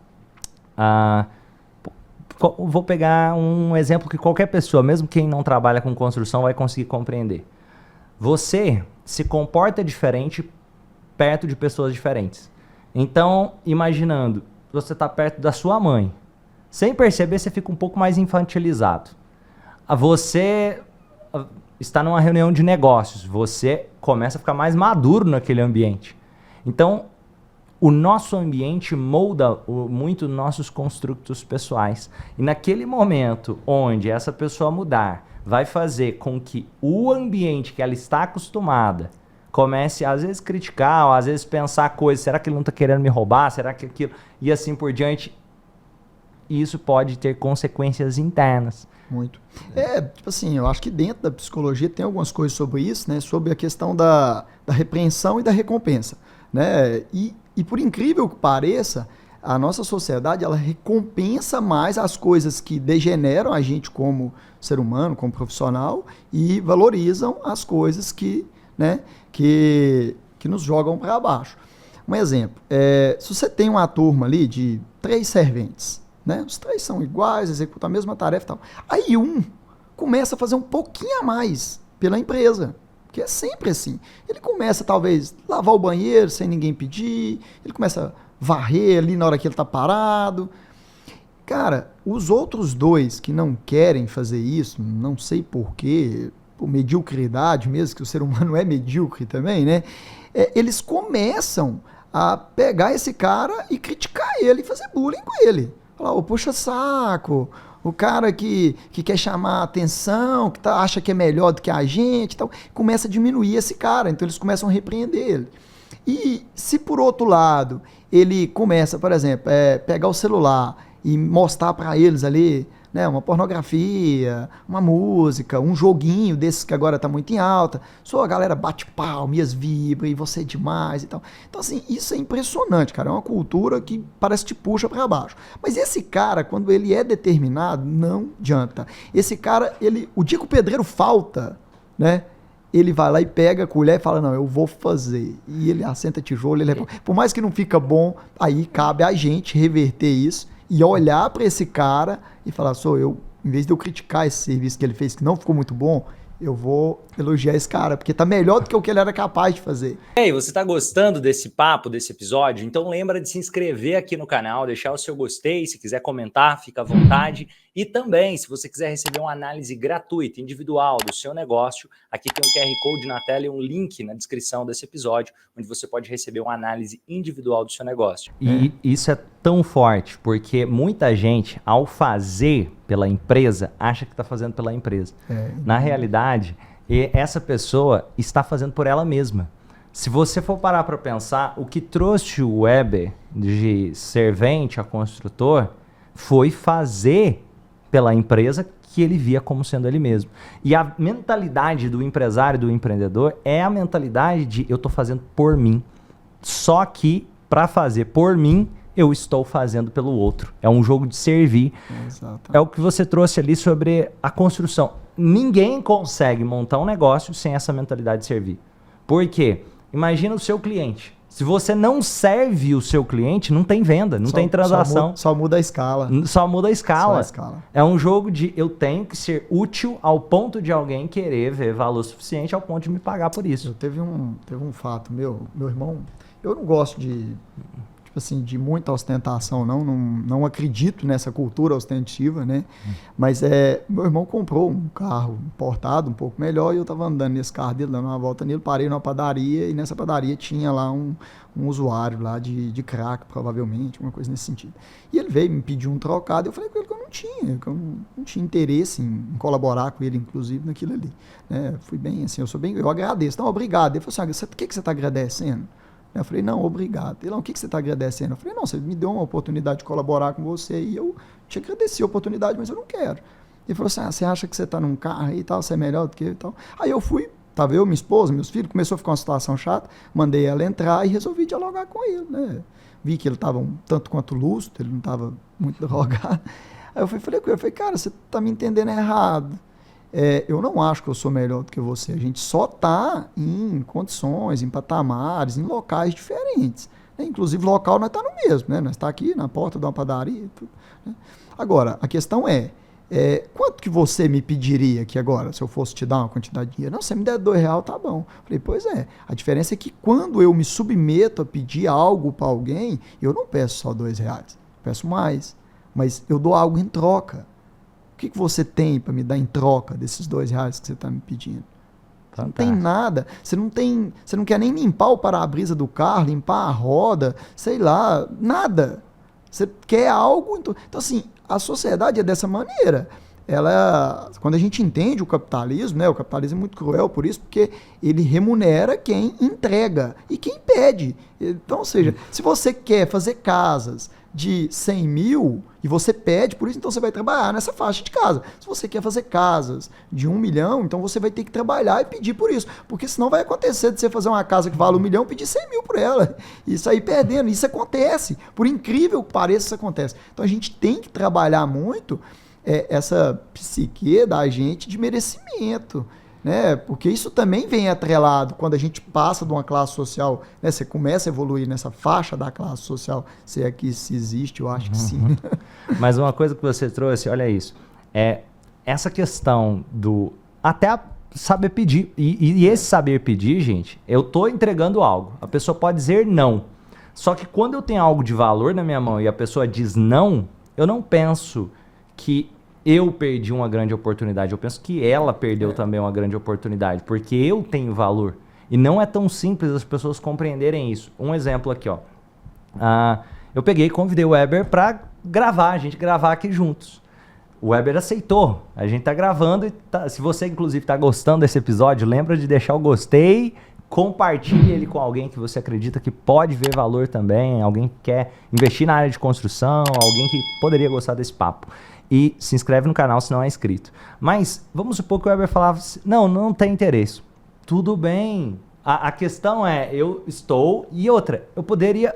Vou pegar um exemplo que qualquer pessoa, mesmo quem não trabalha com construção, vai conseguir compreender. Você se comporta diferente perto de pessoas diferentes. Então, imaginando, você está perto da sua mãe. Sem perceber, você fica um pouco mais infantilizado. Você está numa reunião de negócios. Você começa a ficar mais maduro naquele ambiente. Então, o nosso ambiente molda muito nossos construtos pessoais. E naquele momento onde essa pessoa mudar, vai fazer com que o ambiente que ela está acostumada comece, às vezes, criticar, ou às vezes pensar coisas. Será que ele não está querendo me roubar? Será que aquilo... E assim por diante. Isso pode ter consequências internas. Muito. Tipo assim, eu acho que dentro da psicologia tem algumas coisas sobre isso, né? Sobre a questão da repreensão e da recompensa. Né? E por incrível que pareça, a nossa sociedade ela recompensa mais as coisas que degeneram a gente como ser humano, como profissional, e valorizam as coisas que nos jogam para baixo. Um exemplo, se você tem uma turma ali de 3 serventes, né? Os 3 são iguais, executam a mesma tarefa e tal. Aí um começa a fazer um pouquinho a mais pela empresa. Que é sempre assim. Ele começa, talvez, lavar o banheiro sem ninguém pedir, ele começa a varrer ali na hora que ele está parado. Cara, os outros 2 que não querem fazer isso, não sei porquê, por mediocridade mesmo, que o ser humano é medíocre também, né? Eles começam a pegar esse cara e criticar ele, e fazer bullying com ele. Falar, puxa saco... O cara que quer chamar a atenção, que acha que é melhor do que a gente, então, começa a diminuir esse cara, então eles começam a repreender ele. E se por outro lado, ele começa, por exemplo, pegar o celular e mostrar para eles ali, né, uma pornografia, uma música, um joguinho desses que agora está muito em alta, só a galera bate palmas, vibra, e você é demais e tal. Então, assim, isso é impressionante, cara, é uma cultura que parece que te puxa para baixo. Mas esse cara, quando ele é determinado, não adianta. Esse cara, o dia que o pedreiro falta, né, ele vai lá e pega a colher e fala, não, eu vou fazer. E ele assenta tijolo, por mais que não fica bom, aí cabe a gente reverter isso e olhar para esse cara e falar, sou eu, em vez de eu criticar esse serviço que ele fez, que não ficou muito bom, eu vou elogiar esse cara, porque tá melhor do que o que ele era capaz de fazer. Ei, você tá gostando desse papo, desse episódio? Então lembra de se inscrever aqui no canal, deixar o seu gostei, se quiser comentar, fica à vontade. E também, se você quiser receber uma análise gratuita, individual do seu negócio, aqui tem um QR Code na tela e um link na descrição desse episódio, onde você pode receber uma análise individual do seu negócio. E isso é tão forte, porque muita gente, ao fazer pela empresa, acha que está fazendo pela empresa. Na realidade, essa pessoa está fazendo por ela mesma. Se você for parar para pensar, o que trouxe o Weber de servente a construtor foi fazer pela empresa que ele via como sendo ele mesmo. E a mentalidade do empresário, do empreendedor, é a mentalidade de eu estou fazendo por mim. Só que para fazer por mim, eu estou fazendo pelo outro. É um jogo de servir. É o que você trouxe ali sobre a construção. Ninguém consegue montar um negócio sem essa mentalidade de servir. Por quê? Imagina o seu cliente. Se você não serve o seu cliente, não tem venda, não tem transação. Só muda a escala. Só muda a escala. Só a escala. É um jogo de eu tenho que ser útil ao ponto de alguém querer ver valor suficiente ao ponto de me pagar por isso. Teve um fato, meu irmão, eu não gosto de de muita ostentação, não acredito nessa cultura ostensiva, né? Mas meu irmão comprou um carro importado, um pouco melhor, e eu tava andando nesse carro dele, dando uma volta nele, parei numa padaria, e nessa padaria tinha lá um usuário lá de crack, provavelmente, uma coisa nesse sentido. E ele veio me pedir um trocado, eu falei com ele que eu não tinha interesse em colaborar com ele, inclusive, naquilo ali. Né? Fui bem assim, eu agradeço. Não, obrigado. Ele falou assim, o que você tá agradecendo? Eu falei, não, obrigado. Ele, não, o que você está agradecendo? Eu falei, não, você me deu uma oportunidade de colaborar com você e eu te agradeci a oportunidade, mas eu não quero. Ele falou assim, você acha que você está num carro aí e tal, você é melhor do que eu e tal. Aí eu fui, tava eu, minha esposa, meus filhos, começou a ficar uma situação chata, mandei ela entrar e resolvi dialogar com ele, né? Vi que ele estava um tanto quanto lúcido, ele não estava muito drogado. Aí eu falei com ele, cara, você está me entendendo errado. Eu não acho que eu sou melhor do que você. A gente só está em condições, em patamares, em locais diferentes. Né? Inclusive, local nós está no mesmo. Né? Nós está aqui na porta de uma padaria. Tudo, né? Agora, a questão quanto que você me pediria aqui agora, se eu fosse te dar uma quantidade de dinheiro? Não, se você me der R$2, tá bom. Falei, pois é. A diferença é que quando eu me submeto a pedir algo para alguém, eu não peço só R$2. Peço mais. Mas eu dou algo em troca. O que você tem para me dar em troca desses R$2 que você está me pedindo? Você não tem nada. Você não quer nem limpar o para-brisa do carro, limpar a roda, sei lá, nada. Você quer algo. Então assim, a sociedade é dessa maneira. Quando a gente entende o capitalismo, né? O capitalismo é muito cruel por isso, porque ele remunera quem entrega e quem pede. Então, ou seja, se você quer fazer casas de 100 mil e você pede por isso, então você vai trabalhar nessa faixa de casa. Se você quer fazer casas de 1 milhão, então você vai ter que trabalhar e pedir por isso, porque senão vai acontecer de você fazer uma casa que vale 1 milhão e pedir 100 mil por ela, e sair perdendo. Isso acontece, por incrível que pareça, isso acontece. Então a gente tem que trabalhar muito essa psique da gente de merecimento, né? Porque isso também vem atrelado quando a gente passa de uma classe social, né? Você começa a evoluir nessa faixa da classe social, se é que isso existe, eu acho que sim. Mas uma coisa que você trouxe, olha isso, essa questão do até saber pedir, e esse saber pedir, gente, eu tô entregando algo, a pessoa pode dizer não, só que quando eu tenho algo de valor na minha mão e a pessoa diz não, eu não penso que eu perdi uma grande oportunidade, eu penso que ela perdeu também uma grande oportunidade, porque eu tenho valor. E não é tão simples as pessoas compreenderem isso. Um exemplo aqui, ó. Eu peguei e convidei o Weber para gravar, a gente gravar aqui juntos. O Weber aceitou, a gente tá gravando e se você inclusive tá gostando desse episódio, lembra de deixar o gostei, compartilhe ele com alguém que você acredita que pode ver valor também, alguém que quer investir na área de construção, alguém que poderia gostar desse papo. E se inscreve no canal se não é inscrito. Mas vamos supor que o Weber falava assim, não tem interesse. Tudo bem. A questão eu estou... E outra, eu poderia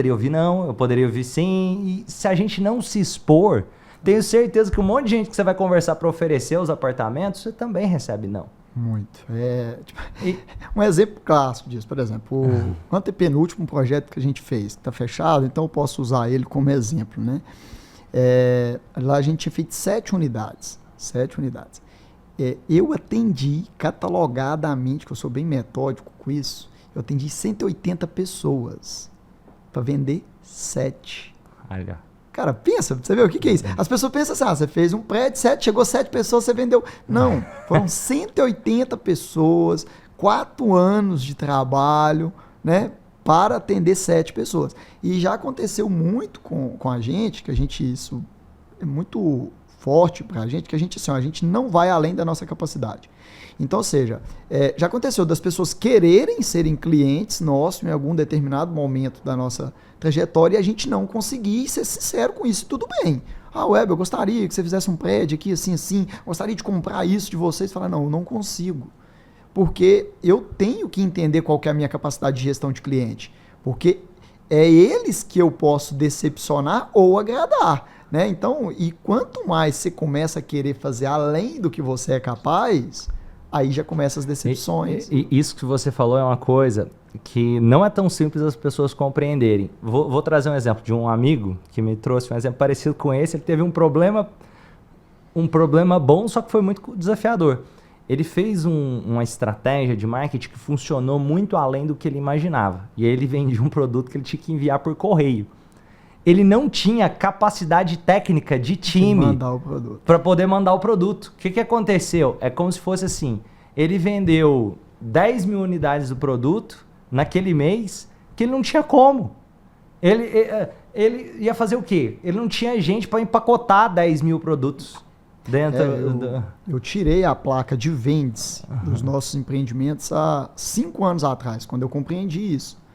ouvir não, eu poderia ouvir sim. E se a gente não se expor, tenho certeza que um monte de gente que você vai conversar para oferecer os apartamentos, você também recebe não. Muito. Um exemplo clássico disso, por exemplo, o antepenúltimo projeto que a gente fez, que está fechado, então eu posso usar ele como exemplo, né? Lá a gente tinha feito 7 unidades. Eu atendi catalogadamente, que eu sou bem metódico com isso, eu atendi 180 pessoas para vender 7. Olha. Cara, pensa, você vê o que é isso? As pessoas pensam assim, você fez um prédio, chegou 7 pessoas, você vendeu. Não, foram 180 pessoas, 4 anos de trabalho, né, para atender 7 pessoas. E já aconteceu muito com a gente, isso é muito forte para a gente, que a gente não vai além da nossa capacidade. Então, ou seja, já aconteceu das pessoas quererem serem clientes nossos em algum determinado momento da nossa trajetória e a gente não conseguir ser sincero com isso. Tudo bem. Web, eu gostaria que você fizesse um prédio aqui, assim, gostaria de comprar isso de vocês. Fala, não, eu não consigo. Porque eu tenho que entender qual que é a minha capacidade de gestão de cliente. Porque é eles que eu posso decepcionar ou agradar. Né? Então, e quanto mais você começa a querer fazer além do que você é capaz, aí já começam as decepções. E isso que você falou é uma coisa que não é tão simples as pessoas compreenderem. Vou trazer um exemplo de um amigo que me trouxe um exemplo parecido com esse. Ele teve um problema bom, só que foi muito desafiador. Ele fez uma estratégia de marketing que funcionou muito além do que ele imaginava. E aí ele vendia um produto que ele tinha que enviar por correio. Ele não tinha capacidade técnica de time para poder mandar o produto. O que aconteceu? É como se fosse assim, ele vendeu 10 mil unidades do produto naquele mês que ele não tinha como. Ele ia fazer o quê? Ele não tinha gente para empacotar 10 mil produtos dentro eu tirei a placa de vendas dos nossos empreendimentos há 5 anos atrás, quando eu compreendi isso.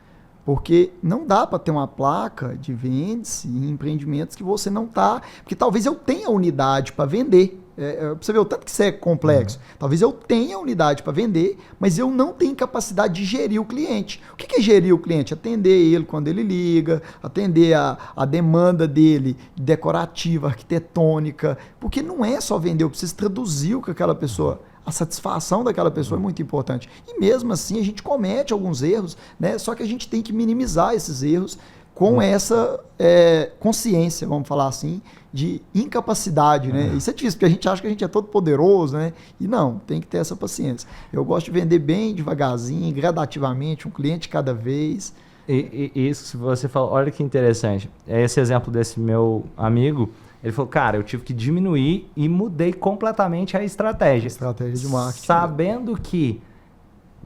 Porque não dá para ter uma placa de vendas em empreendimentos que você não está... Porque talvez eu tenha unidade para vender. Pra você ver o tanto que isso é complexo. Talvez eu tenha unidade para vender, mas eu não tenho capacidade de gerir o cliente. O que é gerir o cliente? Atender ele quando ele liga, atender a demanda dele decorativa, arquitetônica. Porque não é só vender, eu preciso traduzir o que aquela pessoa... A satisfação daquela pessoa é muito importante. E mesmo assim a gente comete alguns erros, né? Só que a gente tem que minimizar esses erros com essa consciência, vamos falar assim, de incapacidade, né? Isso é difícil, porque a gente acha que a gente é todo poderoso, né? E não, tem que ter essa paciência. Eu gosto de vender bem devagarzinho, gradativamente, um cliente cada vez. E isso que você falou, olha que interessante. Esse exemplo desse meu amigo... Ele falou, cara, eu tive que diminuir e mudei completamente a estratégia. Estratégia de marketing. Sabendo que,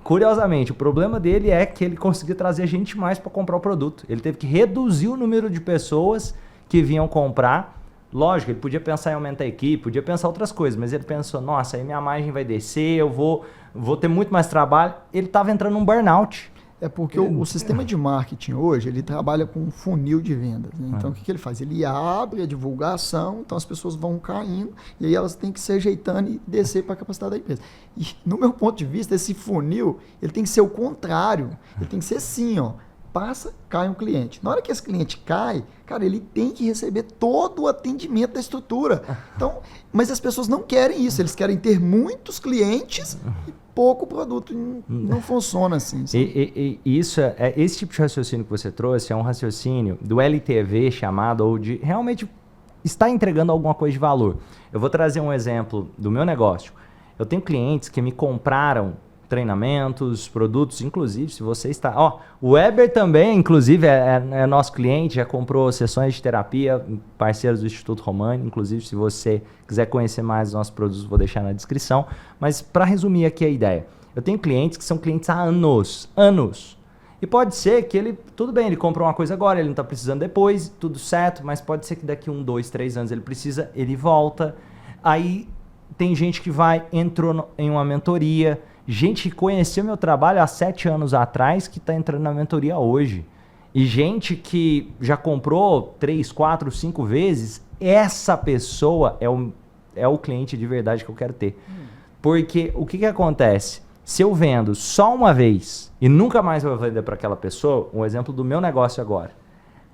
curiosamente, o problema dele é que ele conseguia trazer gente mais para comprar o produto. Ele teve que reduzir o número de pessoas que vinham comprar. Lógico, ele podia pensar em aumentar a equipe, podia pensar outras coisas, mas ele pensou, nossa, aí minha margem vai descer, eu vou ter muito mais trabalho. Ele estava entrando num burnout. É porque o sistema de marketing hoje, ele trabalha com um funil de vendas. Né? Então, o que ele faz? Ele abre a divulgação, então as pessoas vão caindo, e aí elas têm que se ajeitando e descer para a capacidade da empresa. E, no meu ponto de vista, esse funil, ele tem que ser o contrário. Ele tem que ser assim, ó. Passa, cai um cliente. Na hora que esse cliente cai, cara, ele tem que receber todo o atendimento da estrutura. Então, mas as pessoas não querem isso. Eles querem ter muitos clientes e pouco produto. Não funciona assim. Esse tipo de raciocínio que você trouxe é um raciocínio do LTV chamado, ou de realmente estar entregando alguma coisa de valor. Eu vou trazer um exemplo do meu negócio. Eu tenho clientes que me compraram treinamentos, produtos, inclusive, se você está... o Weber também, inclusive, é nosso cliente, já comprou sessões de terapia, parceiros do Instituto Romani, inclusive, se você quiser conhecer mais os nossos produtos, vou deixar na descrição. Mas, para resumir aqui a ideia, eu tenho clientes que são clientes há anos. E pode ser que ele, tudo bem, ele comprou uma coisa agora, ele não está precisando depois, tudo certo, mas pode ser que daqui 1, 2, 3 anos ele precisa, ele volta. Aí, tem gente que entrou em uma mentoria, gente que conheceu meu trabalho há 7 anos atrás que está entrando na mentoria hoje. E gente que já comprou 3, 4, 5 vezes, essa pessoa é o cliente de verdade que eu quero ter. Porque o que acontece? Se eu vendo só uma vez e nunca mais vou vender para aquela pessoa, um exemplo do meu negócio agora,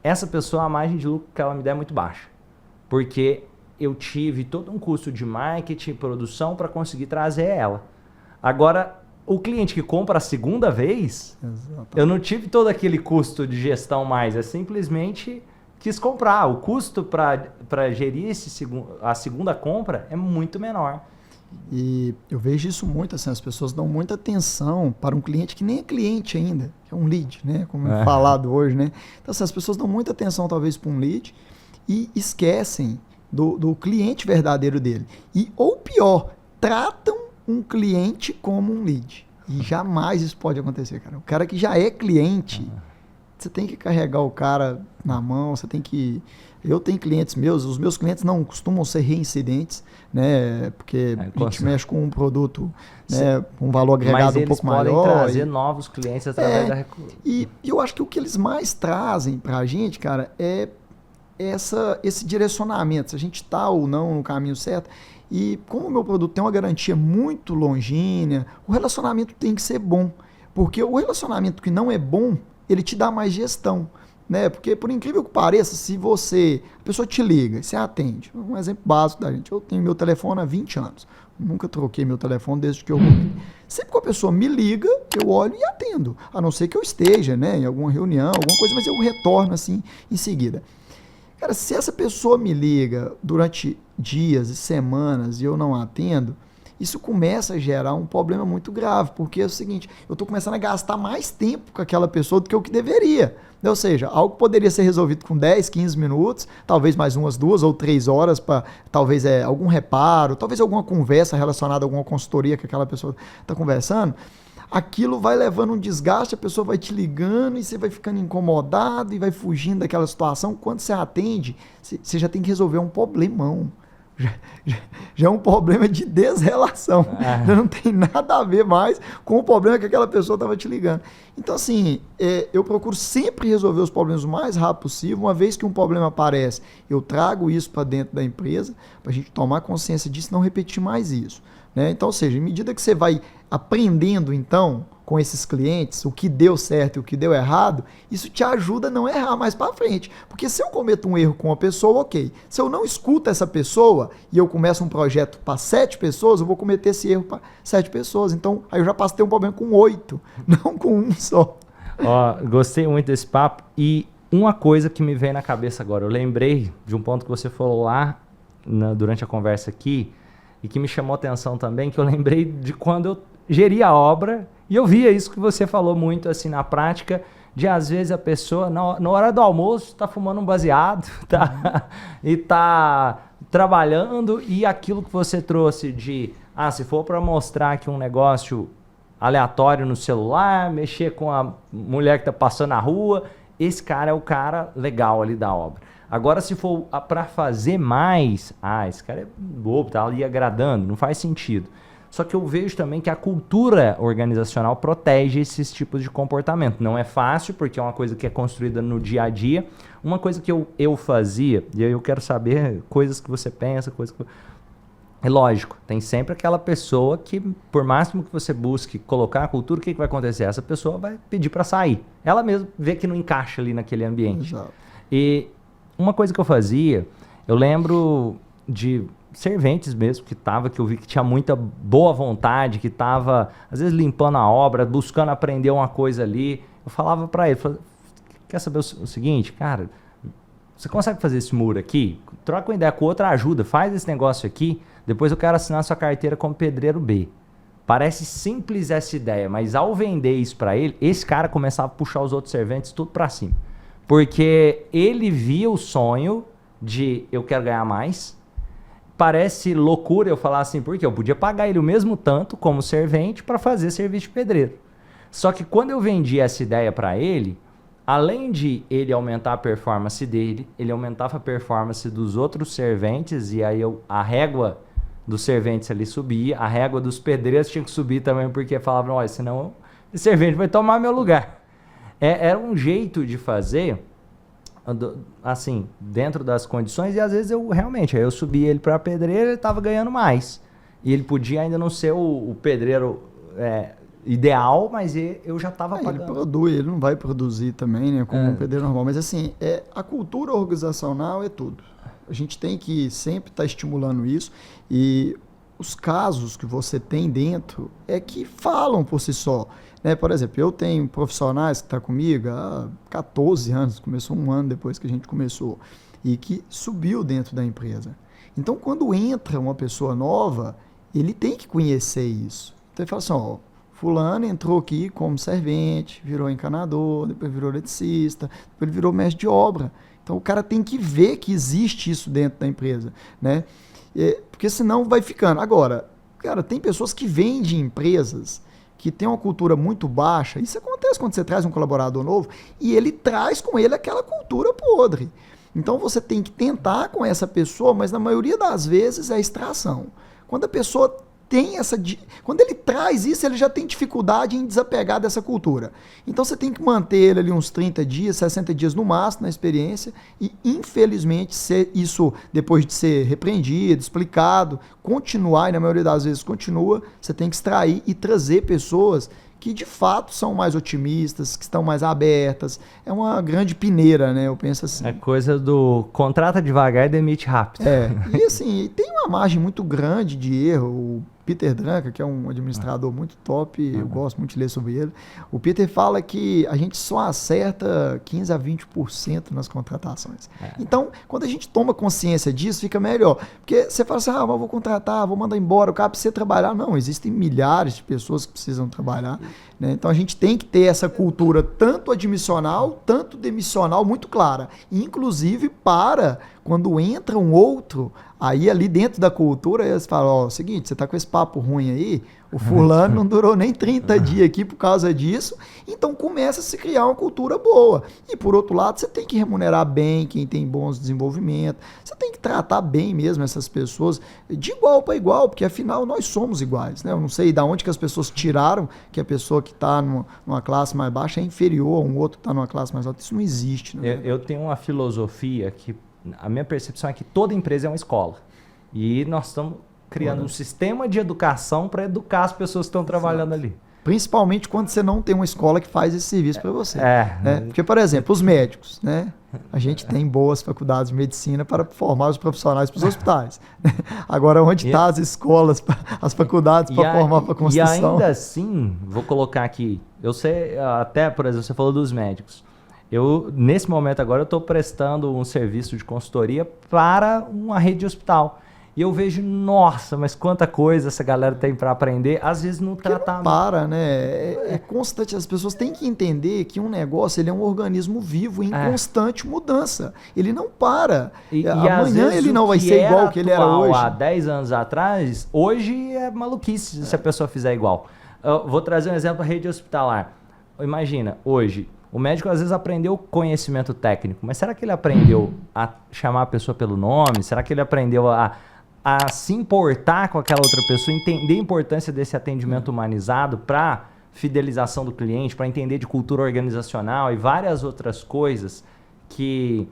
essa pessoa, a margem de lucro que ela me der é muito baixa. Porque eu tive todo um custo de marketing, produção para conseguir trazer ela. Agora, o cliente que compra a segunda vez, exatamente, eu não tive todo aquele custo de gestão mais, é simplesmente quis comprar. O custo para gerir a segunda compra é muito menor. E eu vejo isso muito, assim, as pessoas dão muita atenção para um cliente que nem é cliente ainda, que é um lead, né? Como é falado hoje, né? Então, assim, as pessoas dão muita atenção, talvez, para um lead e esquecem do cliente verdadeiro dele. Ou pior, tratam um cliente como um lead. E jamais isso pode acontecer, cara. O cara que já é cliente, você tem que carregar o cara na mão, você tem que... Eu tenho clientes meus, os meus clientes não costumam ser reincidentes, né? Porque a gente mexe com um produto, né, com um valor agregado um pouco maior. Mas eles podem trazer novos clientes através da... E eu acho que o que eles mais trazem pra gente, cara, é esse direcionamento, se a gente está ou não no caminho certo. E como o meu produto tem uma garantia muito longínqua, o relacionamento tem que ser bom. Porque o relacionamento que não é bom, ele te dá mais gestão. Né? Porque, por incrível que pareça, se a pessoa te liga, você atende. Um exemplo básico da gente, eu tenho meu telefone há 20 anos. Nunca troquei meu telefone desde que eu morri. Sempre que a pessoa me liga, eu olho e atendo. A não ser que eu esteja, né, em alguma reunião, alguma coisa, mas eu retorno assim em seguida. Cara, se essa pessoa me liga durante dias e semanas e eu não atendo, isso começa a gerar um problema muito grave, porque é o seguinte, eu estou começando a gastar mais tempo com aquela pessoa do que o que deveria. Ou seja, algo poderia ser resolvido com 10, 15 minutos, talvez mais umas 2 ou 3 horas para talvez algum reparo, talvez alguma conversa relacionada a alguma consultoria que aquela pessoa está conversando. Aquilo vai levando um desgaste, a pessoa vai te ligando e você vai ficando incomodado e vai fugindo daquela situação. Quando você atende, você já tem que resolver um problemão. Já é um problema de desrelação. Já não tem nada a ver mais com o problema que aquela pessoa estava te ligando. Então, assim, eu procuro sempre resolver os problemas o mais rápido possível. Uma vez que um problema aparece, eu trago isso para dentro da empresa, para a gente tomar consciência disso e não repetir mais isso. Né? Então, ou seja, à medida que você vai aprendendo, então, com esses clientes, o que deu certo e o que deu errado, isso te ajuda a não errar mais para frente. Porque se eu cometo um erro com uma pessoa, ok. Se eu não escuto essa pessoa e eu começo um projeto para 7 pessoas, eu vou cometer esse erro para 7 pessoas. Então, aí eu já passo a ter um problema com 8, não com um só. Ó, gostei muito desse papo. E uma coisa que me veio na cabeça agora, eu lembrei de um ponto que você falou lá durante a conversa aqui, e que me chamou a atenção também, que eu lembrei de quando eu geria a obra, e eu via isso que você falou muito assim na prática, de às vezes a pessoa, na hora do almoço, está fumando um baseado, e está trabalhando, e aquilo que você trouxe de, se for para mostrar aqui um negócio aleatório no celular, mexer com a mulher que está passando na rua, esse cara é o cara legal ali da obra. Agora, se for para fazer mais, esse cara é bobo, tá ali agradando, não faz sentido. Só que eu vejo também que a cultura organizacional protege esses tipos de comportamento. Não é fácil, porque é uma coisa que é construída no dia a dia. Uma coisa que eu fazia, e aí eu quero saber coisas que você pensa, coisas que... É lógico, tem sempre aquela pessoa que, por máximo que você busque colocar a cultura, o que vai acontecer? Essa pessoa vai pedir para sair. Ela mesma vê que não encaixa ali naquele ambiente. Exato. E uma coisa que eu fazia, eu lembro de serventes mesmo que eu vi que tinha muita boa vontade, que estava, às vezes, limpando a obra, buscando aprender uma coisa ali. Eu falava para ele, quer saber o seguinte, cara, você consegue fazer esse muro aqui? Troca uma ideia com outra, ajuda, faz esse negócio aqui, depois eu quero assinar sua carteira como pedreiro B. Parece simples essa ideia, mas ao vender isso para ele, esse cara começava a puxar os outros serventes tudo para cima. Porque ele via o sonho de eu quero ganhar mais. Parece loucura eu falar assim, porque eu podia pagar ele o mesmo tanto como servente para fazer serviço de pedreiro. Só que quando eu vendi essa ideia para ele, além de ele aumentar a performance dele, ele aumentava a performance dos outros serventes, e aí a régua dos serventes ali subia, a régua dos pedreiros tinha que subir também, porque falavam, olha, senão esse servente vai tomar meu lugar. Era um jeito de fazer, assim, dentro das condições, e às vezes eu subia ele para pedreiro, ele estava ganhando mais. E ele podia ainda não ser o pedreiro ideal, mas eu já estava pagando. Ele produz, ele não vai produzir também, né, como um pedreiro normal. Mas assim, a cultura organizacional é tudo. A gente tem que sempre estar estimulando isso, e os casos que você tem dentro é que falam por si só. Né? Por exemplo, eu tenho profissionais que estão comigo há 14 anos, começou um ano depois que a gente começou, e que subiu dentro da empresa. Então, quando entra uma pessoa nova, ele tem que conhecer isso. Então ele fala assim, ó, fulano entrou aqui como servente, virou encanador, depois virou eletricista, depois ele virou mestre de obra. Então o cara tem que ver que existe isso dentro da empresa, né? Porque senão vai ficando. Agora, cara, tem pessoas que vêm de empresas que tem uma cultura muito baixa. Isso acontece quando você traz um colaborador novo e ele traz com ele aquela cultura podre. Então você tem que tentar com essa pessoa, mas na maioria das vezes é extração. Quando a pessoa tem quando ele traz isso, ele já tem dificuldade em desapegar dessa cultura. Então você tem que manter ele ali uns 30 dias, 60 dias no máximo na experiência e, infelizmente, isso, depois de ser repreendido, explicado, continuar, e na maioria das vezes continua, você tem que extrair e trazer pessoas que de fato são mais otimistas, que estão mais abertas. É uma grande peneira, né? Eu penso assim. É coisa do contrata devagar e demite rápido. E assim, tem uma margem muito grande de erro. O Peter Drucker, que é um administrador muito top, eu gosto muito de ler sobre ele. O Peter fala que a gente só acerta 15 a 20% nas contratações. Então, quando a gente toma consciência disso, fica melhor. Porque você fala assim, mas eu vou contratar, vou mandar embora, o cara precisa trabalhar. Não, existem milhares de pessoas que precisam trabalhar. Né? Então, a gente tem que ter essa cultura tanto admissional, tanto demissional muito clara. Inclusive para quando entra um outro, aí ali dentro da cultura, eles falam, seguinte, você tá com esse papo ruim aí, o fulano não durou nem 30 dias aqui por causa disso, então começa a se criar uma cultura boa. E por outro lado, você tem que remunerar bem quem tem bons desenvolvimentos, você tem que tratar bem mesmo essas pessoas, de igual para igual, porque afinal nós somos iguais, né? Eu não sei de onde que as pessoas tiraram que a pessoa que está numa classe mais baixa é inferior a um outro que está numa classe mais alta, isso não existe. Né? Eu tenho uma filosofia que a minha percepção é que toda empresa é uma escola. E nós estamos criando um sistema de educação para educar as pessoas que estão trabalhando ali. Principalmente quando você não tem uma escola que faz esse serviço para você. Né? Porque, por exemplo, os médicos, né? A gente tem boas faculdades de medicina para formar os profissionais para os hospitais. Agora, onde estão as escolas, as faculdades para formar para a construção? E ainda assim, vou colocar aqui, eu sei, até, por exemplo, você falou dos médicos. Nesse momento agora, eu estou prestando um serviço de consultoria para uma rede de hospital. E eu vejo, nossa, mas quanta coisa essa galera tem para aprender, às vezes no tratamento. Não para, né? É constante. As pessoas têm que entender que um negócio ele é um organismo vivo em constante mudança. Ele não para. Amanhã ele não vai ser igual que ele era hoje. Há 10 anos atrás, hoje é maluquice se a pessoa fizer igual. Eu vou trazer um exemplo da rede hospitalar. Imagina, hoje, o médico às vezes aprendeu conhecimento técnico, mas será que ele aprendeu a chamar a pessoa pelo nome? Será que ele aprendeu a se importar com aquela outra pessoa, entender a importância desse atendimento humanizado para fidelização do cliente, para entender de cultura organizacional e várias outras coisas que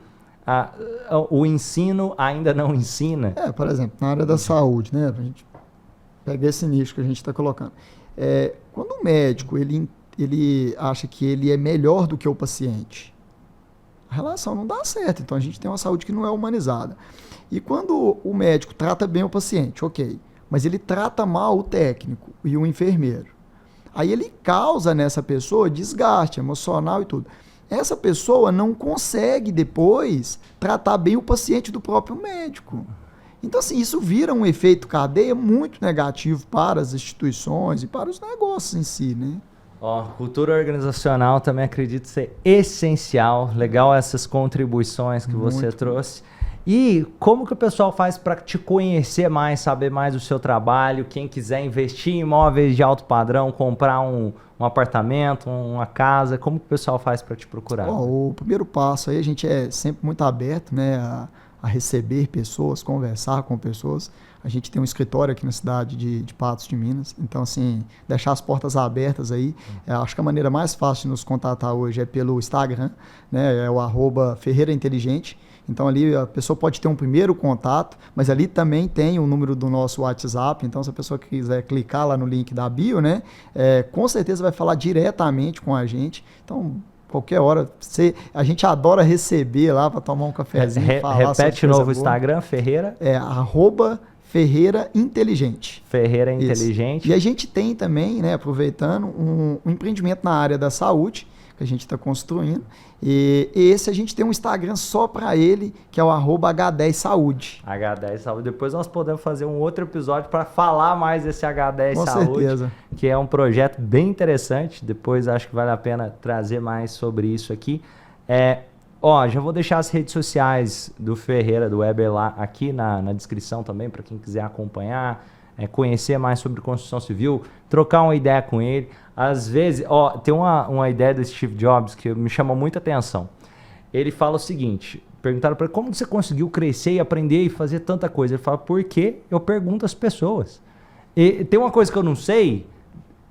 o ensino ainda não ensina? Por exemplo, na área da saúde, né? Pra gente pegar esse nicho que a gente está colocando. Quando o médico ele acha que ele é melhor do que o paciente, a relação não dá certo. Então a gente tem uma saúde que não é humanizada. E quando o médico trata bem o paciente, ok, mas ele trata mal o técnico e o enfermeiro, aí ele causa nessa pessoa desgaste emocional e tudo. Essa pessoa não consegue depois tratar bem o paciente do próprio médico. Então, assim, isso vira um efeito cadeia muito negativo para as instituições e para os negócios em si, né? Cultura organizacional também acredito ser essencial. Legal essas contribuições que você trouxe. E como que o pessoal faz para te conhecer mais, saber mais do seu trabalho? Quem quiser investir em imóveis de alto padrão, comprar um apartamento, uma casa, como que o pessoal faz para te procurar? O primeiro passo aí, a gente é sempre muito aberto, né, a receber pessoas, conversar com pessoas. A gente tem um escritório aqui na cidade de Patos de Minas, então assim, deixar as portas abertas aí. Acho que a maneira mais fácil de nos contatar hoje é pelo Instagram, né, é o @ferreirainteligente. Então ali a pessoa pode ter um primeiro contato, mas ali também tem o número do nosso WhatsApp, então se a pessoa quiser clicar lá no link da bio, né, com certeza vai falar diretamente com a gente. Então, qualquer hora, a gente adora receber lá para tomar um cafezinho. Repete de novo o Instagram, Ferreira? Ferreira Inteligente. Ferreira Inteligente. E a gente tem também, né, aproveitando, um empreendimento na área da saúde, que a gente está construindo. E esse a gente tem um Instagram só para ele, que é o @H10Saúde. H10 Saúde. Depois nós podemos fazer um outro episódio para falar mais desse H10 Com Saúde, certeza. que é um projeto bem interessante. Depois acho que vale a pena trazer mais sobre isso aqui. Já vou deixar as redes sociais do Ferreira, do Weber lá aqui na descrição também, para quem quiser acompanhar, conhecer mais sobre construção civil, trocar uma ideia com ele. Às vezes, tem uma ideia do Steve Jobs que me chamou muita atenção. Ele fala o seguinte, perguntaram para ele, como você conseguiu crescer e aprender e fazer tanta coisa? Ele fala, porque eu pergunto às pessoas. E tem uma coisa que eu não sei,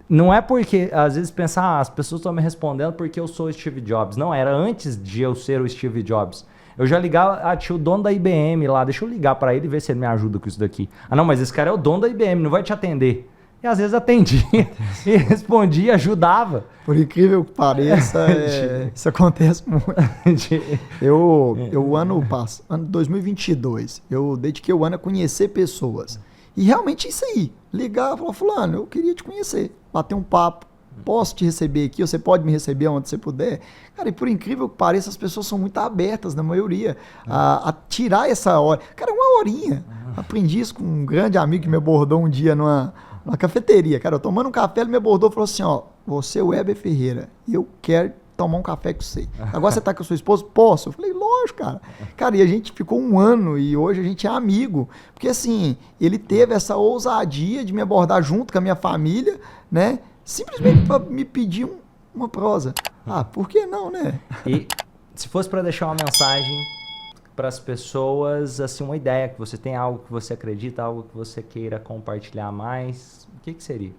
não é porque, às vezes, pensar, as pessoas estão me respondendo porque eu sou o Steve Jobs. Não, era antes de eu ser o Steve Jobs. Eu já ligava, tinha o dono da IBM lá, deixa eu ligar para ele e ver se ele me ajuda com isso daqui. Não, mas esse cara é o dono da IBM, não vai te atender. E às vezes atendia, e respondia, ajudava. Por incrível que pareça, isso acontece muito. Ano 2022, eu dediquei o ano a conhecer pessoas. E realmente isso aí, ligar e falar, fulano, eu queria te conhecer, bater um papo, posso te receber aqui, você pode me receber onde você puder. Cara, e por incrível que pareça, as pessoas são muito abertas, na maioria, a tirar essa hora. Cara, uma horinha. Aprendi isso com um grande amigo que me abordou um dia numa cafeteria. Cara, eu tomando um café, ele me abordou e falou assim, você é o Weber Ferreira, e eu quero tomar um café com você. Agora você tá com a sua esposa? Posso? Eu falei, lógico, cara. Cara, e a gente ficou um ano e hoje a gente é amigo. Porque assim, ele teve essa ousadia de me abordar junto com a minha família, né? Simplesmente para me pedir uma prosa. Por que não, né? E se fosse para deixar uma mensagem para as pessoas, assim, uma ideia, que você tem algo que você acredita, algo que você queira compartilhar mais, o que seria?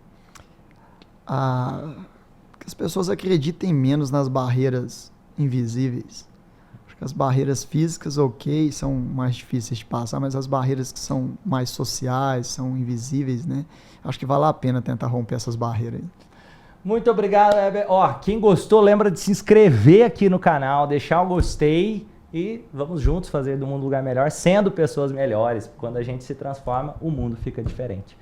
Que as pessoas acreditem menos nas barreiras invisíveis. Acho que as barreiras físicas, são mais difíceis de passar, mas as barreiras que são mais sociais, são invisíveis, né? Acho que vale a pena tentar romper essas barreiras. Muito obrigado, Weber. Quem gostou, lembra de se inscrever aqui no canal, deixar o gostei e vamos juntos fazer do mundo um lugar melhor, sendo pessoas melhores. Quando a gente se transforma, o mundo fica diferente.